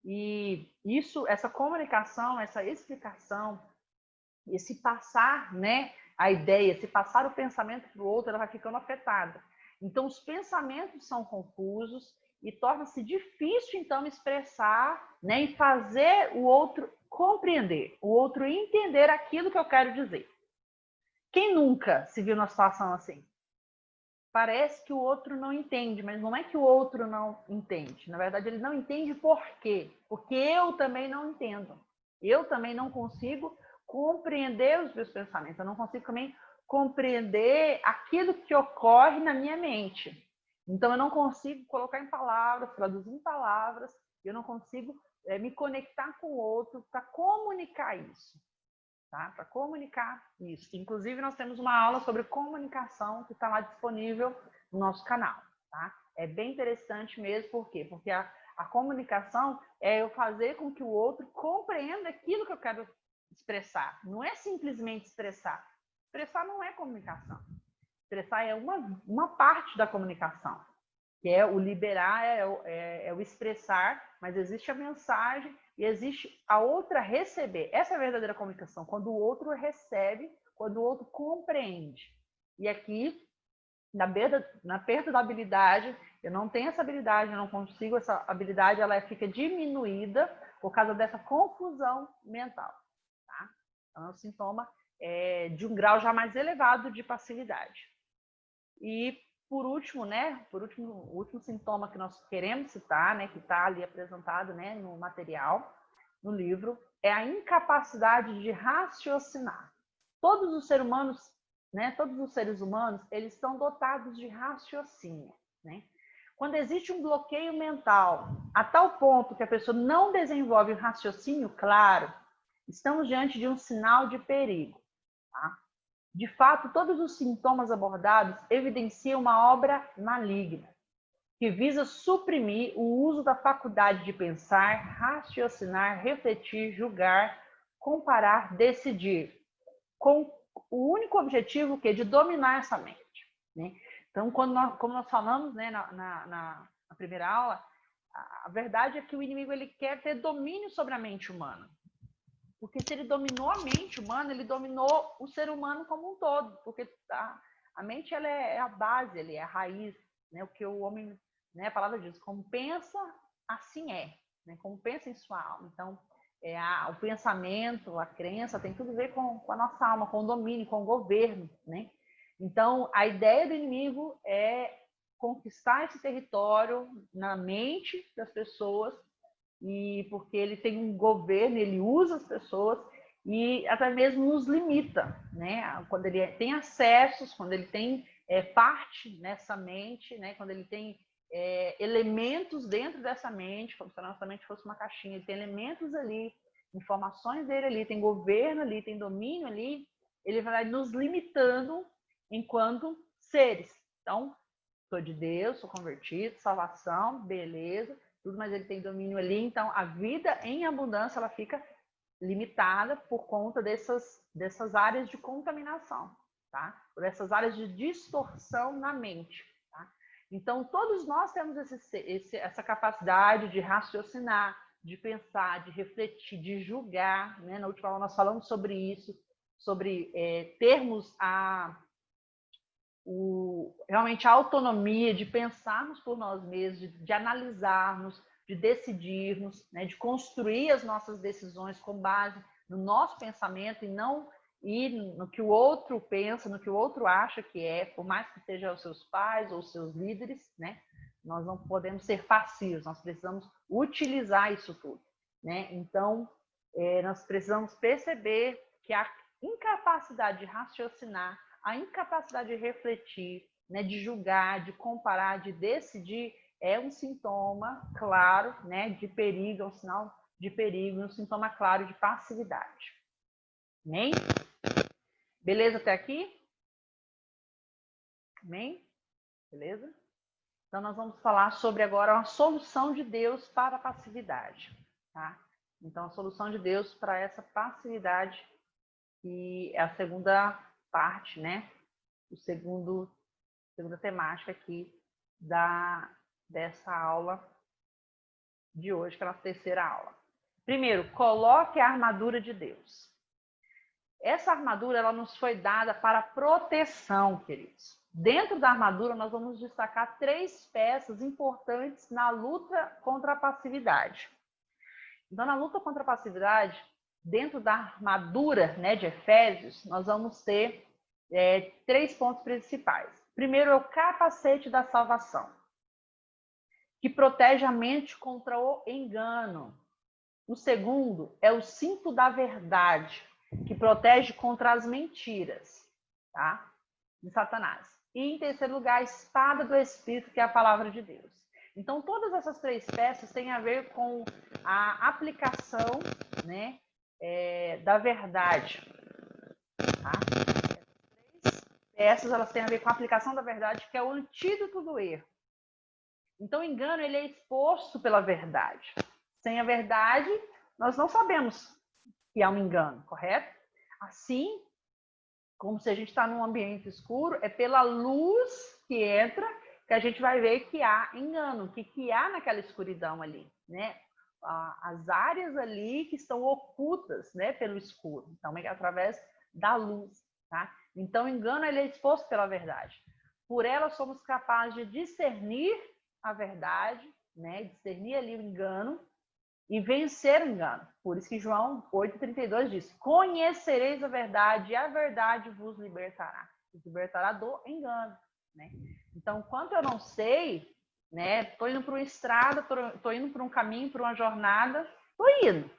E isso, essa comunicação, essa explicação, esse passar, né, a ideia, esse passar o pensamento para o outro, ela vai ficando afetada. Então, os pensamentos são confusos e torna-se difícil, então, expressar, né, e fazer o outro compreender, o outro entender aquilo que eu quero dizer. Quem nunca se viu numa situação assim? Parece que o outro não entende, mas não é que o outro não entende. Na verdade, ele não entende por quê? Porque eu também não entendo. Eu também não consigo compreender os meus pensamentos. Eu não consigo também compreender aquilo que ocorre na minha mente. Então, eu não consigo colocar em palavras, traduzir em palavras. Eu não consigo me conectar com o outro para comunicar isso. Tá? Para comunicar isso. Inclusive, nós temos uma aula sobre comunicação que está lá disponível no nosso canal. Tá? É bem interessante mesmo, por quê? Porque a comunicação é eu fazer com que o outro compreenda aquilo que eu quero expressar. Não é simplesmente expressar. Expressar não é comunicação. Expressar é uma parte da comunicação, que é o liberar, é o expressar, mas existe a mensagem e existe a outra receber. Essa é a verdadeira comunicação, quando o outro recebe, quando o outro compreende. E aqui, na perda da habilidade, eu não tenho essa habilidade, eu não consigo, essa habilidade ela fica diminuída por causa dessa confusão mental. Tá? Então, é um sintoma de um grau já mais elevado de passividade. E por último, né, o último sintoma que nós queremos citar, né, que está ali apresentado, né, no material, no livro, é a incapacidade de raciocinar. Todos os seres humanos, né, todos os seres humanos, eles estão dotados de raciocínio, né? Quando existe um bloqueio mental, a tal ponto que a pessoa não desenvolve o raciocínio claro, estamos diante de um sinal de perigo, tá? De fato, todos os sintomas abordados evidenciam uma obra maligna, que visa suprimir o uso da faculdade de pensar, raciocinar, refletir, julgar, comparar, decidir, com o único objetivo que é de dominar essa mente. Né? Então, como nós falamos, né, na primeira aula, a verdade é que o inimigo ele quer ter domínio sobre a mente humana. Porque se ele dominou a mente humana, ele dominou o ser humano como um todo. Porque a mente ela é a base, ela é a raiz. Né? O que o homem, né, a palavra diz, como pensa, assim é. Né? Como pensa em sua alma. Então, o pensamento, a crença, tem tudo a ver com a nossa alma, com o domínio, com o governo. Né? Então, a ideia do inimigo é conquistar esse território na mente das pessoas, e porque ele tem um governo, ele usa as pessoas e até mesmo nos limita, né? Quando ele tem acessos, quando ele tem parte nessa mente, né? Quando ele tem elementos dentro dessa mente, como se a nossa mente fosse uma caixinha, ele tem elementos ali, informações dele ali, tem governo ali, tem domínio ali, ele vai nos limitando enquanto seres. Então, sou de Deus, sou convertido, salvação, beleza, tudo, mas ele tem domínio ali. Então, a vida em abundância, ela fica limitada por conta dessas áreas de contaminação, tá? Por essas áreas de distorção na mente, tá? Então, todos nós temos essa capacidade de raciocinar, de pensar, de refletir, de julgar, né? Na última aula nós falamos sobre isso, sobre termos realmente a autonomia de pensarmos por nós mesmos, de analisarmos, de decidirmos, né, de construir as nossas decisões com base no nosso pensamento e não ir no que o outro pensa, no que o outro acha que é, por mais que sejam os seus pais ou os seus líderes, né? Nós não podemos ser passivos, nós precisamos utilizar isso tudo, né? Então, nós precisamos perceber que a incapacidade de raciocinar, a incapacidade de refletir, né, de julgar, de comparar, de decidir, é um sintoma claro, né, de perigo, é um sinal de perigo, um sintoma claro de passividade. Amém? Beleza até aqui? Amém? Beleza? Então, nós vamos falar sobre agora uma solução de Deus para a passividade, tá? Então, a solução de Deus para essa passividade, que é a segunda parte, né? Segunda temática aqui dessa aula de hoje, que é a nossa terceira aula. Primeiro, coloque a armadura de Deus. Essa armadura, ela nos foi dada para proteção, queridos. Dentro da armadura, nós vamos destacar 3 peças importantes na luta contra a passividade. Então, na luta contra a passividade, dentro da armadura, né, de Efésios, nós vamos ter 3 pontos principais. Primeiro é o capacete da salvação, que protege a mente contra o engano. O segundo é o cinto da verdade, que protege contra as mentiras, tá? De Satanás. E, em terceiro lugar, a espada do Espírito, que é a palavra de Deus. Então, todas essas 3 peças têm a ver com a aplicação, né, da verdade. Tá? Essas 3 peças, elas têm a ver com a aplicação da verdade, que é o antídoto do erro. Então, o engano, ele é exposto pela verdade. Sem a verdade, nós não sabemos que há um engano, correto? Assim, como se a gente está num ambiente escuro, é pela luz que entra que a gente vai ver que há engano, que há naquela escuridão ali, né? As áreas ali que estão ocultas, né, pelo escuro. Então, é através da luz, tá? Então, o engano, ele é exposto pela verdade. Por ela, somos capazes de discernir a verdade, né? Discernir ali o engano e vencer o engano. Por isso que João 8,32 diz: conhecereis a verdade e a verdade vos libertará. Vos libertará do engano, né? Então, quando eu não sei, né? Estou indo para uma estrada, estou indo para um caminho, para uma jornada, estou indo.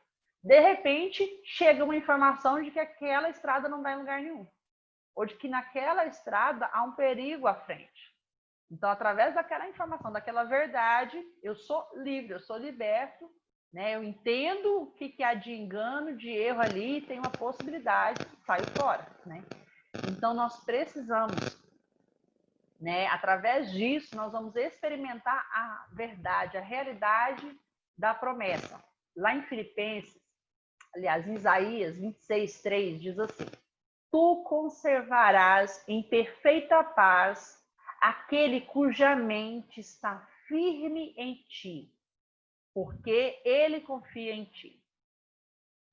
De repente, chega uma informação de que aquela estrada não dá em lugar nenhum. Ou de que naquela estrada há um perigo à frente. Então, através daquela informação, daquela verdade, eu sou livre, eu sou liberto, né? Eu entendo o que há de engano, de erro ali, e tem uma possibilidade, saio fora, né? Então, nós precisamos, né? Através disso, nós vamos experimentar a verdade, a realidade da promessa. Lá em Filipenses, aliás, em Isaías 26:3, diz assim: tu conservarás em perfeita paz aquele cuja mente está firme em ti, porque ele confia em ti.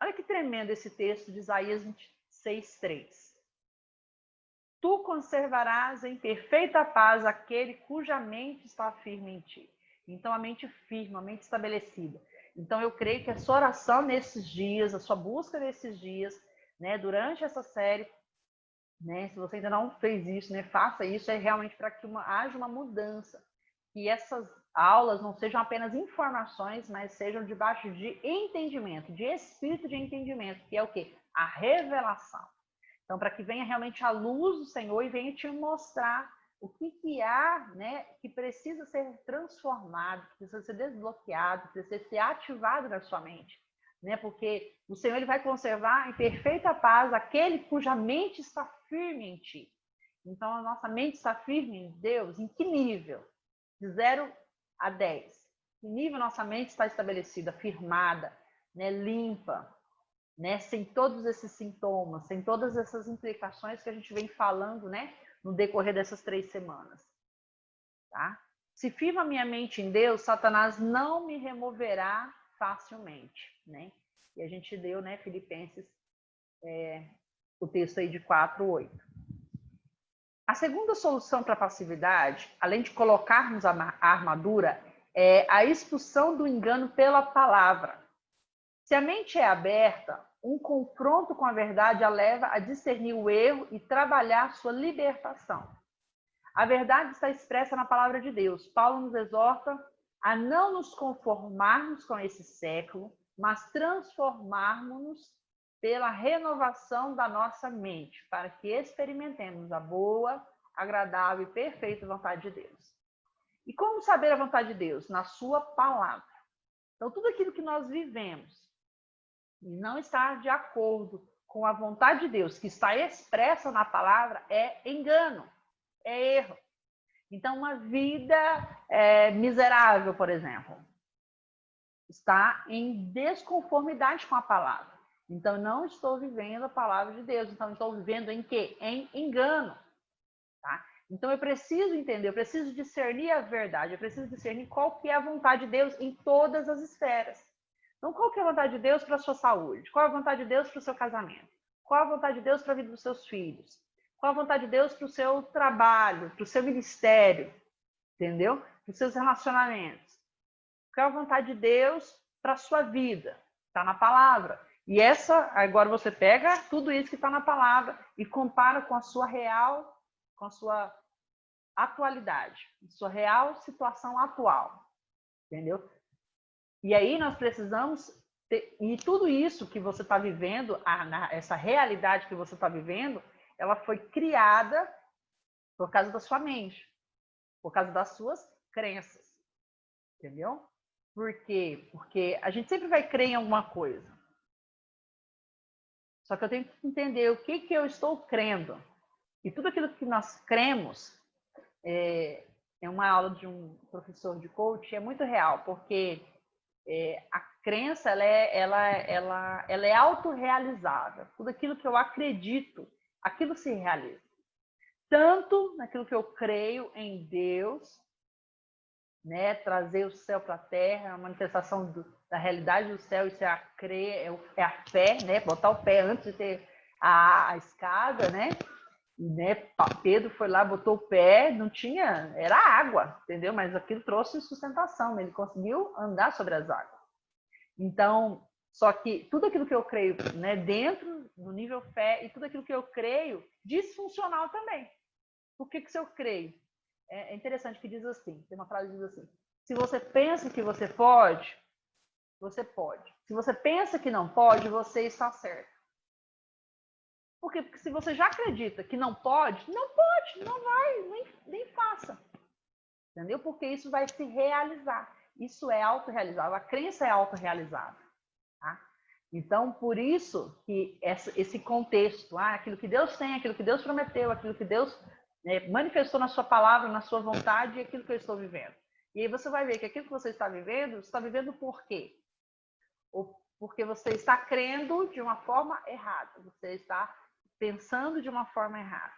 Olha que tremendo esse texto de Isaías 26:3. Tu conservarás em perfeita paz aquele cuja mente está firme em ti. Então, a mente firme, a mente estabelecida. Então, eu creio que a sua oração nesses dias, a sua busca nesses dias, né, durante essa série, né, se você ainda não fez isso, né, faça isso, é realmente para que haja uma mudança. Que essas aulas não sejam apenas informações, mas sejam debaixo de entendimento, de espírito de entendimento, que é o quê? A revelação. Então, para que venha realmente a luz do Senhor e venha te mostrar o que há, né, que precisa ser transformado, que precisa ser desbloqueado, que precisa ser ativado na sua mente. Né? Porque o Senhor ele vai conservar em perfeita paz aquele cuja mente está firme em ti. Então, a nossa mente está firme em Deus, em que nível? De 0 a 10. Que nível nossa mente está estabelecida, firmada, né, limpa, né, sem todos esses sintomas, sem todas essas implicações que a gente vem falando, né, no decorrer dessas 3 semanas. Tá? Se firma a minha mente em Deus, Satanás não me removerá facilmente. Né? E a gente deu, né, Filipenses, o texto aí de 4:8. A segunda solução para a passividade, além de colocarmos a armadura, é a expulsão do engano pela palavra. Se a mente é aberta, um confronto com a verdade a leva a discernir o erro e trabalhar sua libertação. A verdade está expressa na palavra de Deus. Paulo nos exorta a não nos conformarmos com esse século, mas transformarmos-nos pela renovação da nossa mente, para que experimentemos a boa, agradável e perfeita vontade de Deus. E como saber a vontade de Deus? Na sua palavra. Então, tudo aquilo que nós vivemos e não está de acordo com a vontade de Deus, que está expressa na palavra, é engano, é erro. Então, uma vida miserável, por exemplo, está em desconformidade com a palavra. Então, não estou vivendo a palavra de Deus. Então, estou vivendo em quê? Em engano. Tá? Então, eu preciso entender, eu preciso discernir a verdade, eu preciso discernir qual que é a vontade de Deus em todas as esferas. Então, qual que é a vontade de Deus para a sua saúde? Qual é a vontade de Deus para o seu casamento? Qual a vontade de Deus para a vida dos seus filhos? Qual a vontade de Deus para o seu trabalho, para o seu ministério? Entendeu? Para os seus relacionamentos. Qual é a vontade de Deus para a sua vida? Está na palavra. E agora você pega tudo isso que está na palavra e compara com a sua real, com a sua atualidade, sua real situação atual. Entendeu? E aí nós precisamos e tudo isso que você está vivendo, essa realidade que você está vivendo, ela foi criada por causa da sua mente, por causa das suas crenças. Entendeu? Por quê? Porque a gente sempre vai crer em alguma coisa. Só que eu tenho que entender o que eu estou crendo. E tudo aquilo que nós cremos, é uma aula de um professor de coach, é muito real, porque a crença ela é autorrealizável. Tudo aquilo que eu acredito, aquilo se realiza. Tanto naquilo que eu creio em Deus, né, trazer o céu para a terra, a manifestação da realidade do céu, isso é a crer, é a fé, né, botar o pé antes de ter a escada, né, e, né, Pedro foi lá, botou o pé, não tinha, era água, entendeu? Mas aquilo trouxe sustentação, ele conseguiu andar sobre as águas. Então, só que tudo aquilo que eu creio, né, dentro do nível fé, e tudo aquilo que eu creio, disfuncional também. Por que se eu creio? É interessante que diz assim, tem uma frase que diz assim, se você pensa que você pode, você pode. Se você pensa que não pode, você está certo. Por quê? Porque se você já acredita que não pode, não vai, nem faça. Entendeu? Porque isso vai se realizar. Isso é autorrealizável, a crença é autorrealizável. Tá? Então, por isso que esse contexto, aquilo que Deus tem, aquilo que Deus prometeu, aquilo que Deus manifestou na sua palavra, na sua vontade, e aquilo que eu estou vivendo. E aí você vai ver que aquilo que você está vivendo por quê? Ou porque você está crendo de uma forma errada, você está pensando de uma forma errada.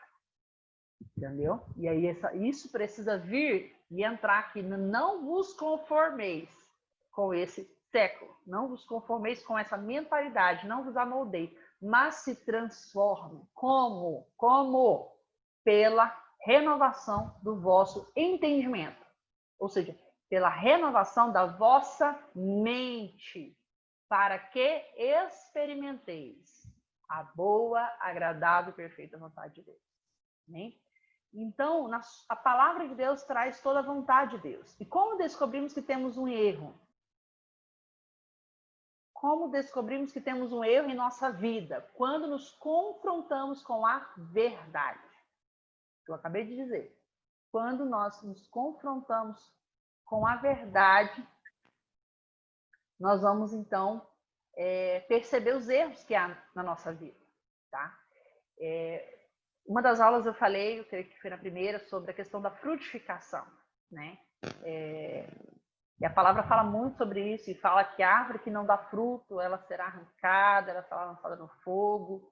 Entendeu? E aí isso precisa vir e entrar aqui. Não vos conformeis com esse século. Não vos conformeis com essa mentalidade. Não vos amoldeis. Mas se transforme. Como? Como? Pela renovação do vosso entendimento. Ou seja, pela renovação da vossa mente. Para que experimenteis a boa, agradável e perfeita vontade de Deus. Né? Então, a palavra de Deus traz toda a vontade de Deus. E como descobrimos que temos um erro? Como descobrimos que temos um erro em nossa vida? Quando nos confrontamos com a verdade. Eu acabei de dizer. Quando nós nos confrontamos com a verdade, nós vamos, então, perceber os erros que há na nossa vida. Tá? Uma das aulas eu falei, eu creio que foi na primeira, sobre a questão da frutificação, né? E a palavra fala muito sobre isso, e fala que a árvore que não dá fruto, ela será arrancada, ela será lançada no fogo.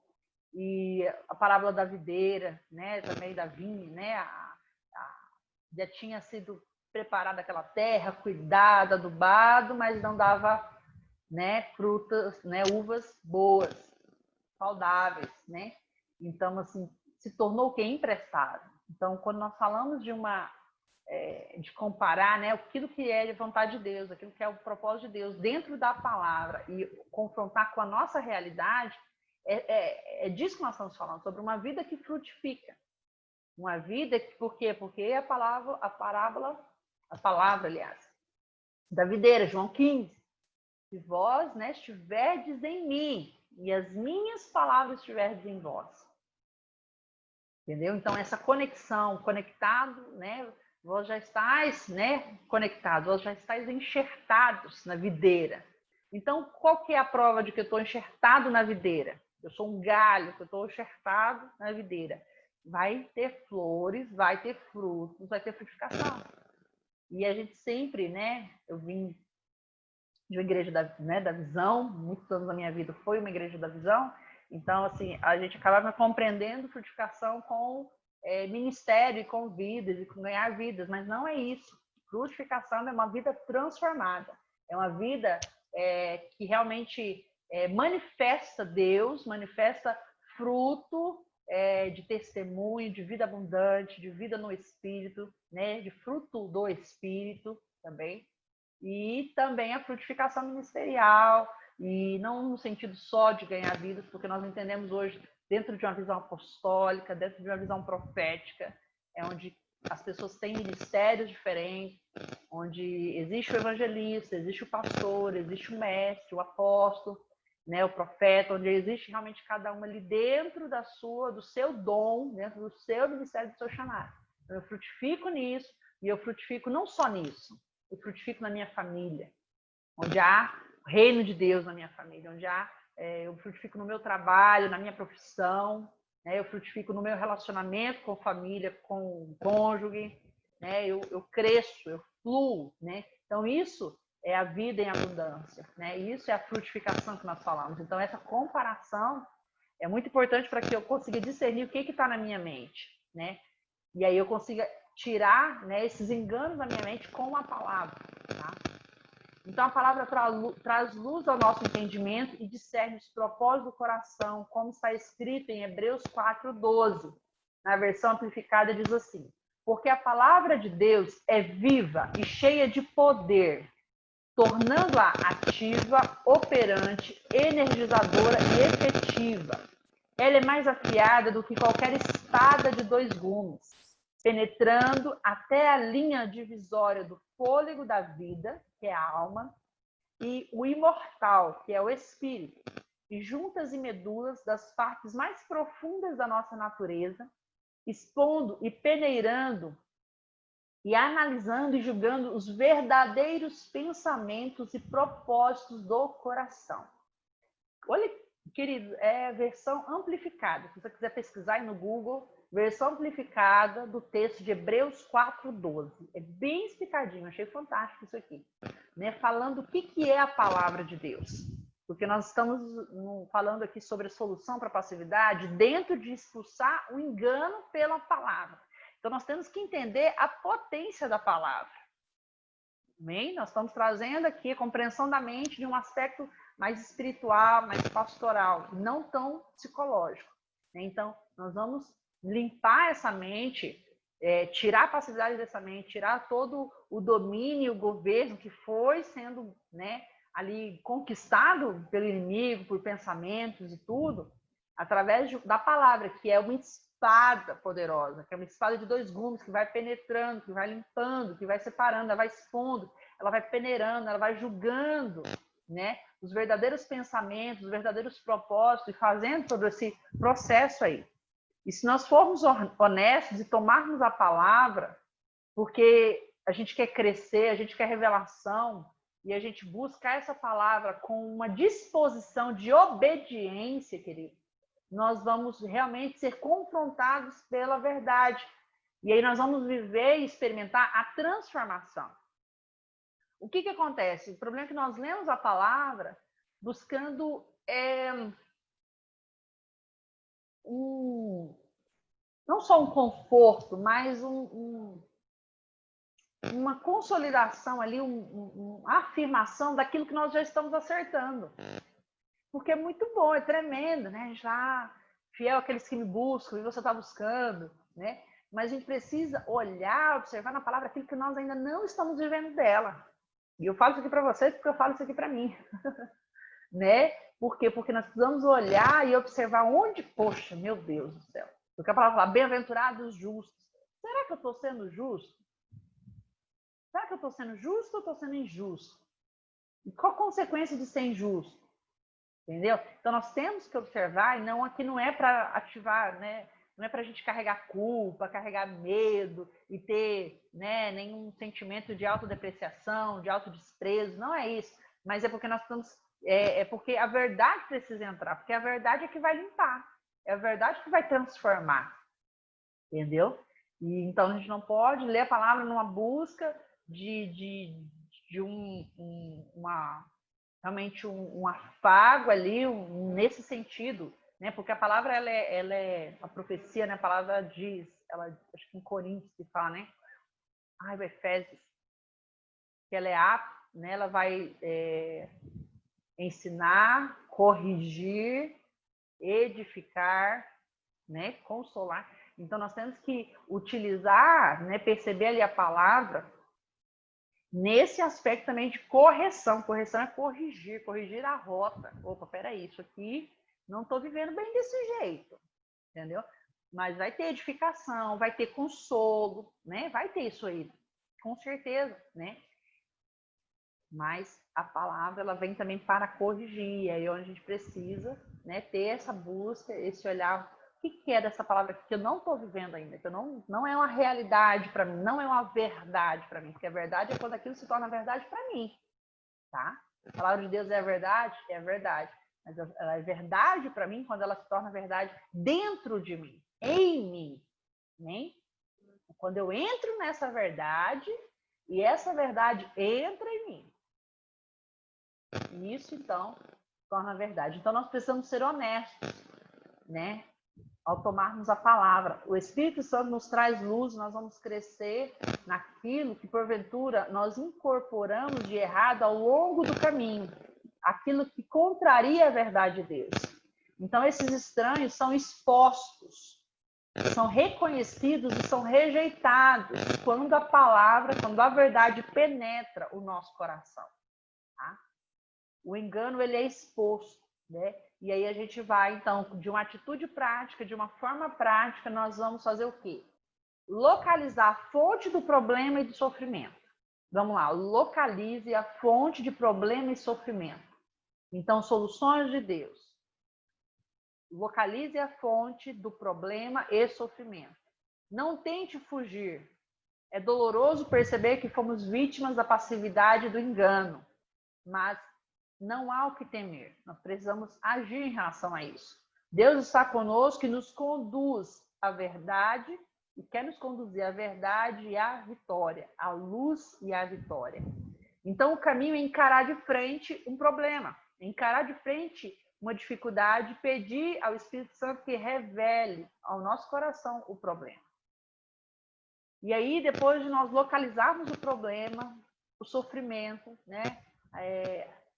E a parábola da videira, né? Também da vinha, né? Já tinha sido preparada aquela terra, cuidada, adubado, mas não dava, né, frutas, né, uvas boas, saudáveis, né? Então, assim, se tornou o que? Emprestado. Então, quando nós falamos de comparar, né, aquilo que é de vontade de Deus, aquilo que é o propósito de Deus dentro da palavra e confrontar com a nossa realidade, é disso que nós estamos falando, sobre uma vida que frutifica. Uma vida que, por quê? Porque a palavra, aliás, da videira, João 15, se vós, né, estiverdes em mim e as minhas palavras estiverdes em vós. Entendeu? Então, essa conexão, conectado, né? Vós já estáis, né, conectados, vós já estáis enxertados na videira. Então, qual que é a prova de que eu estou enxertado na videira? Eu sou um galho, que eu estou enxertado na videira. vai ter flores, vai ter frutos, vai ter frutificação. E a gente sempre, né? Eu vim de uma igreja da visão, muitos anos da minha vida foi uma igreja da visão, então, assim, a gente acabava compreendendo frutificação com ministério e com vidas, e com ganhar vidas, mas não é isso. Frutificação é uma vida transformada, é uma vida que realmente manifesta Deus, manifesta fruto de testemunho, de vida abundante, de vida no Espírito, né? De fruto do Espírito também, e também a frutificação ministerial, e não no sentido só de ganhar vidas, porque nós entendemos hoje, dentro de uma visão apostólica, dentro de uma visão profética, é onde as pessoas têm ministérios diferentes, onde existe o evangelista, existe o pastor, existe o mestre, o apóstolo, né, o profeta, onde existe realmente cada um ali dentro do seu dom, dentro do seu ministério, do seu chamado. Então, eu frutifico nisso, e eu frutifico não só nisso, eu frutifico na minha família, onde há o reino de Deus na minha família, onde eu frutifico no meu trabalho, na minha profissão, né? Eu frutifico no meu relacionamento com família, com o cônjuge, né? Eu cresço, eu fluo, né? Então isso é a vida em abundância, né? Isso é a frutificação que nós falamos. Então essa comparação é muito importante para que eu consiga discernir o que está na minha mente, né? E aí eu consiga tirar, né, esses enganos da minha mente com a palavra. Tá? Então a palavra traz luz ao nosso entendimento e discerne os propósitos do coração, como está escrito em Hebreus 4:12. Na versão amplificada diz assim: porque a palavra de Deus é viva e cheia de poder, tornando-a ativa, operante, energizadora e efetiva. Ela é mais afiada do que qualquer espada de 2 gumes, penetrando até a linha divisória do fôlego da vida, que é a alma, e o imortal, que é o espírito, e juntas e medulas das partes mais profundas da nossa natureza, expondo e peneirando e analisando e julgando os verdadeiros pensamentos e propósitos do coração. Olha, querido, é a versão amplificada. Se você quiser pesquisar aí no Google, versão amplificada do texto de Hebreus 4:12. É bem explicadinho, achei fantástico isso aqui. Né? Falando o que é a palavra de Deus. Porque nós estamos falando aqui sobre a solução para a passividade dentro de expulsar o engano pela palavra. Então, nós temos que entender a potência da palavra. Amém? Nós estamos trazendo aqui a compreensão da mente de um aspecto mais espiritual, mais pastoral, não tão psicológico. Então, nós vamos limpar essa mente, tirar a passividade dessa mente, tirar todo o domínio, o governo que foi sendo, né, ali conquistado pelo inimigo, por pensamentos e tudo, através da palavra, que é uma espada poderosa, que é uma espada de 2 gumes, que vai penetrando, que vai limpando, que vai separando, ela vai expondo, ela vai peneirando, ela vai julgando, né, os verdadeiros pensamentos, os verdadeiros propósitos, e fazendo todo esse processo aí. E se nós formos honestos e tomarmos a palavra, porque a gente quer crescer, a gente quer revelação, e a gente busca essa palavra com uma disposição de obediência, querido, nós vamos realmente ser confrontados pela verdade. E aí nós vamos viver e experimentar a transformação. O que acontece? O problema é que nós lemos a palavra buscando não só um conforto, mas uma consolidação ali, uma afirmação daquilo que nós já estamos acertando. Porque é muito bom, é tremendo, né? Já fiel àqueles que me buscam, e você está buscando, né? Mas a gente precisa olhar, observar na palavra aquilo que nós ainda não estamos vivendo dela. E eu falo isso aqui para vocês porque eu falo isso aqui para mim. Né? Por quê? Porque nós precisamos olhar e observar onde, poxa, meu Deus do céu. Porque a palavra fala, bem-aventurados justos. Será que eu estou sendo justo? Será que eu estou sendo justo ou estou sendo injusto? E qual a consequência de ser injusto? Entendeu? Então nós temos que observar, e não, aqui não é para ativar, né? Não é para a gente carregar culpa, carregar medo e ter, né, nenhum sentimento de autodepreciação, de autodesprezo, não é isso. Mas é porque nós estamos, porque a verdade precisa entrar, porque a verdade é que vai limpar, é a verdade que vai transformar. entendeu? E então a gente não pode ler a palavra numa busca de realmente um afago ali, nesse sentido, né? Porque a palavra ela é a profecia, né? A palavra diz, ela acho que em Coríntios se fala, né? Ai, o Efésios, que ela é apta, né? Ela vai ensinar, corrigir, edificar, né? Consolar. Então nós temos que utilizar, né? Perceber ali a palavra nesse aspecto também de correção. Correção é corrigir, corrigir a rota. Opa, peraí, isso aqui não estou vivendo bem desse jeito, entendeu? Mas vai ter edificação, vai ter consolo, né? Vai ter isso aí, com certeza, né? Mas a palavra ela vem também para corrigir, aí onde a gente precisa, né, ter essa busca, esse olhar, o que é dessa palavra que eu não estou vivendo ainda, que eu não é uma realidade para mim, não é uma verdade para mim, porque a verdade é quando aquilo se torna verdade para mim, tá? A palavra de Deus é verdade, mas ela é verdade para mim quando ela se torna verdade dentro de mim, em mim, né? Quando eu entro nessa verdade e essa verdade entra em mim. Isso, então, torna verdade. Então, nós precisamos ser honestos, né? Ao tomarmos a palavra. O Espírito Santo nos traz luz, nós vamos crescer naquilo que, porventura, nós incorporamos de errado ao longo do caminho. Aquilo que contraria a verdade de Deus. Então, esses estranhos são expostos, são reconhecidos e são rejeitados quando a palavra, quando a verdade penetra o nosso coração. Tá? O engano ele é exposto, né? E aí a gente vai, então, de uma atitude prática, de uma forma prática, nós vamos fazer o quê? Localizar a fonte do problema e do sofrimento. Vamos lá, localize a fonte de problema e sofrimento. Então, soluções de Deus. Localize a fonte do problema e sofrimento. Não tente fugir. É doloroso perceber que fomos vítimas da passividade e do engano, mas não há o que temer. Nós precisamos agir em relação a isso. Deus está conosco e nos conduz à verdade e quer nos conduzir à verdade e à vitória, à luz e à vitória. Então, o caminho é encarar de frente um problema, encarar de frente uma dificuldade, pedir ao Espírito Santo que revele ao nosso coração o problema. E aí, depois de nós localizarmos o problema, o sofrimento, né?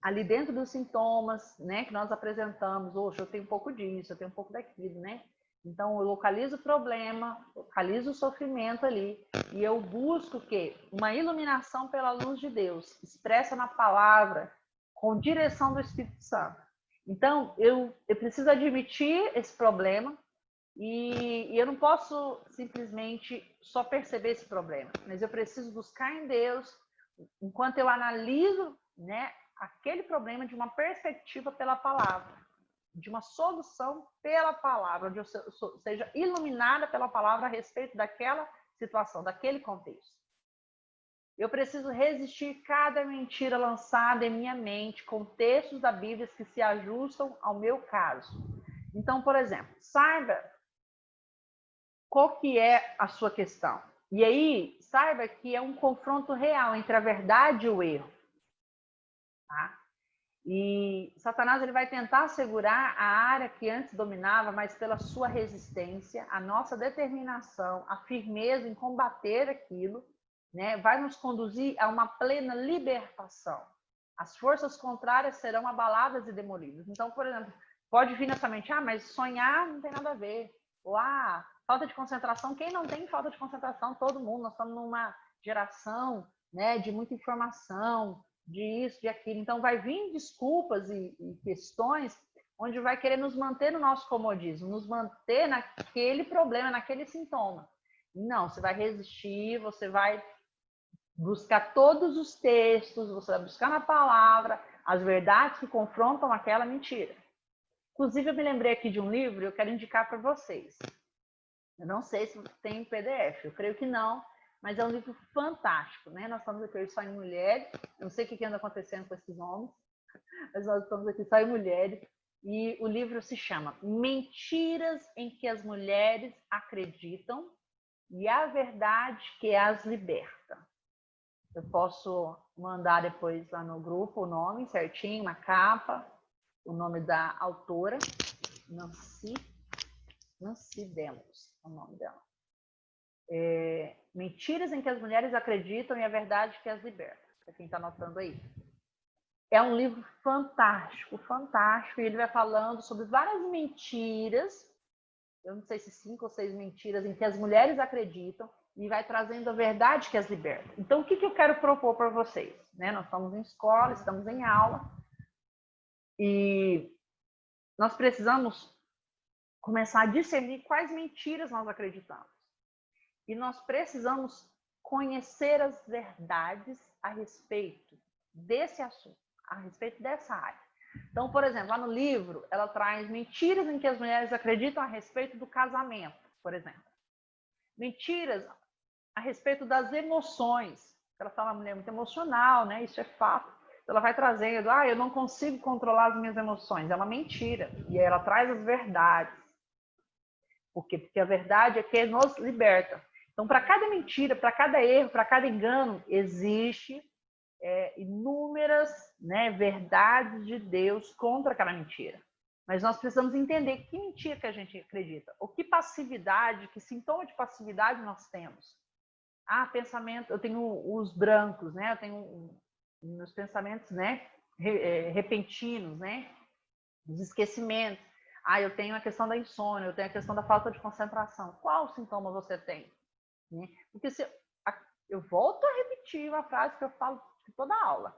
Ali dentro dos sintomas, né, que nós apresentamos, hoje eu tenho um pouco disso, eu tenho um pouco daquilo, né? Então, eu localizo o problema, localizo o sofrimento ali, e eu busco o quê? Uma iluminação pela luz de Deus, expressa na palavra, com direção do Espírito Santo. Então, eu preciso admitir esse problema, e eu não posso simplesmente só perceber esse problema, mas eu preciso buscar em Deus, enquanto eu analiso, né, aquele problema de uma perspectiva pela palavra, de uma solução pela palavra, onde eu seja iluminada pela palavra a respeito daquela situação, daquele contexto. Eu preciso resistir cada mentira lançada em minha mente com textos da Bíblia que se ajustam ao meu caso. Então, por exemplo, saiba qual que é a sua questão. E aí, saiba que é um confronto real entre a verdade e o erro. Tá? E Satanás ele vai tentar segurar a área que antes dominava, mas pela sua resistência, a nossa determinação, a firmeza em combater aquilo, né, vai nos conduzir a uma plena libertação. As forças contrárias serão abaladas e demolidas. Então, por exemplo, pode vir nessa mente, mas sonhar não tem nada a ver. Ou, falta de concentração. Quem não tem falta de concentração? Todo mundo. Nós estamos numa geração, né, de muita informação, de isso, de aquilo. Então, vai vir desculpas e questões onde vai querer nos manter no nosso comodismo, nos manter naquele problema, naquele sintoma. Não, você vai resistir, você vai buscar todos os textos, você vai buscar na palavra as verdades que confrontam aquela mentira. Inclusive, eu me lembrei aqui de um livro, eu quero indicar para vocês. Eu não sei se tem em PDF, eu creio que não, mas é um livro fantástico, né? Nós estamos aqui hoje só em mulheres, eu não sei o que anda acontecendo com esses homens, mas nós estamos aqui só em mulheres, e o livro se chama Mentiras em que as Mulheres Acreditam e a verdade que as liberta. Eu posso mandar depois lá no grupo o nome certinho, uma capa, o nome da autora, Nancy Demos, é o nome dela. Mentiras em que as mulheres acreditam e a verdade que as liberta. Para quem está anotando aí. É um livro fantástico, fantástico, e ele vai falando sobre várias mentiras, eu não sei se 5 ou 6 mentiras em que as mulheres acreditam, e vai trazendo a verdade que as liberta. Então, o que eu quero propor para vocês? Né? Nós estamos em escola, estamos em aula, e nós precisamos começar a discernir quais mentiras nós acreditamos. E nós precisamos conhecer as verdades a respeito desse assunto, a respeito dessa área. Então, por exemplo, lá no livro, ela traz mentiras em que as mulheres acreditam a respeito do casamento, por exemplo. Mentiras a respeito das emoções. Ela fala uma mulher muito emocional, né? Isso é fato. Ela vai trazendo, eu não consigo controlar as minhas emoções. É uma mentira. E aí ela traz as verdades. Por quê? Porque a verdade é que nos liberta. Então, para cada mentira, para cada erro, para cada engano, existe inúmeras, né, verdades de Deus contra aquela mentira. Mas nós precisamos entender que mentira que a gente acredita, ou que passividade, que sintoma de passividade nós temos. Pensamento, eu tenho os brancos, né? Eu tenho meus pensamentos, né, repentinos, né? Os esquecimentos. Eu tenho a questão da insônia, eu tenho a questão da falta de concentração. Qual sintoma você tem? Né? Porque eu volto a repetir uma frase que eu falo em toda aula.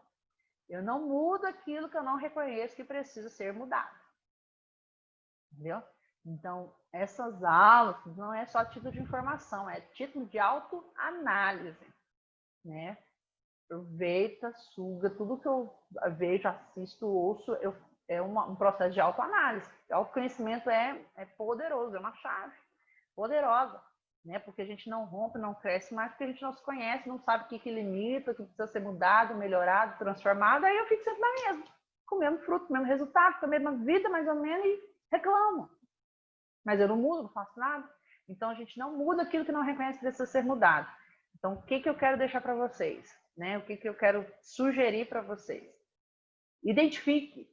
Eu não mudo aquilo que eu não reconheço que precisa ser mudado. Entendeu? Então, essas aulas não é só título de informação, é título de autoanálise. Né? Aproveita, suga, tudo que eu vejo, assisto, ouço, é um processo de autoanálise. O autoconhecimento é poderoso, é uma chave poderosa. Né? Porque a gente não rompe, não cresce mais, porque a gente não se conhece, não sabe o que limita, o que precisa ser mudado, melhorado, transformado, aí eu fico sempre na mesma, com o mesmo fruto, com o mesmo resultado, com a mesma vida, mais ou menos, e reclamo. Mas eu não mudo, não faço nada. Então, a gente não muda aquilo que não reconhece que precisa ser mudado. Então, o que eu quero deixar para vocês? Né? O que eu quero sugerir para vocês? Identifique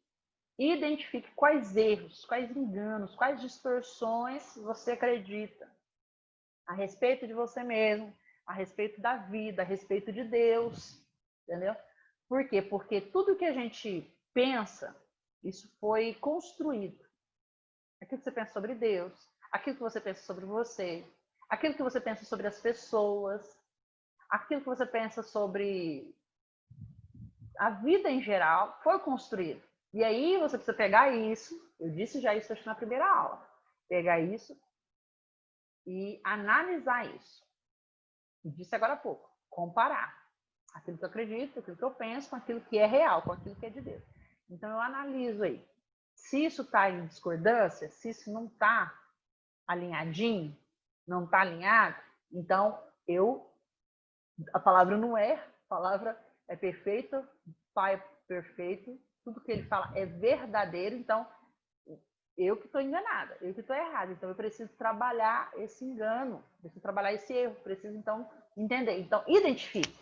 quais erros, quais enganos, quais distorções você acredita a respeito de você mesmo, a respeito da vida, a respeito de Deus, entendeu? Por quê? Porque tudo que a gente pensa, isso foi construído. Aquilo que você pensa sobre Deus, aquilo que você pensa sobre você, aquilo que você pensa sobre as pessoas, aquilo que você pensa sobre a vida em geral, foi construído. E aí você precisa pegar isso, eu disse já isso acho na primeira aula, pegar isso e analisar isso. E disse agora há pouco, comparar aquilo que eu acredito, aquilo que eu penso com aquilo que é real, com aquilo que é de Deus. Então eu analiso aí. Se isso está em discordância, se isso não está alinhadinho, não está alinhado, então a palavra não é, a palavra é perfeita, o Pai é perfeito, tudo que ele fala é verdadeiro, então eu que estou enganada, eu que estou errada, então eu preciso trabalhar esse engano, preciso trabalhar esse erro, preciso então entender. Então, identifique.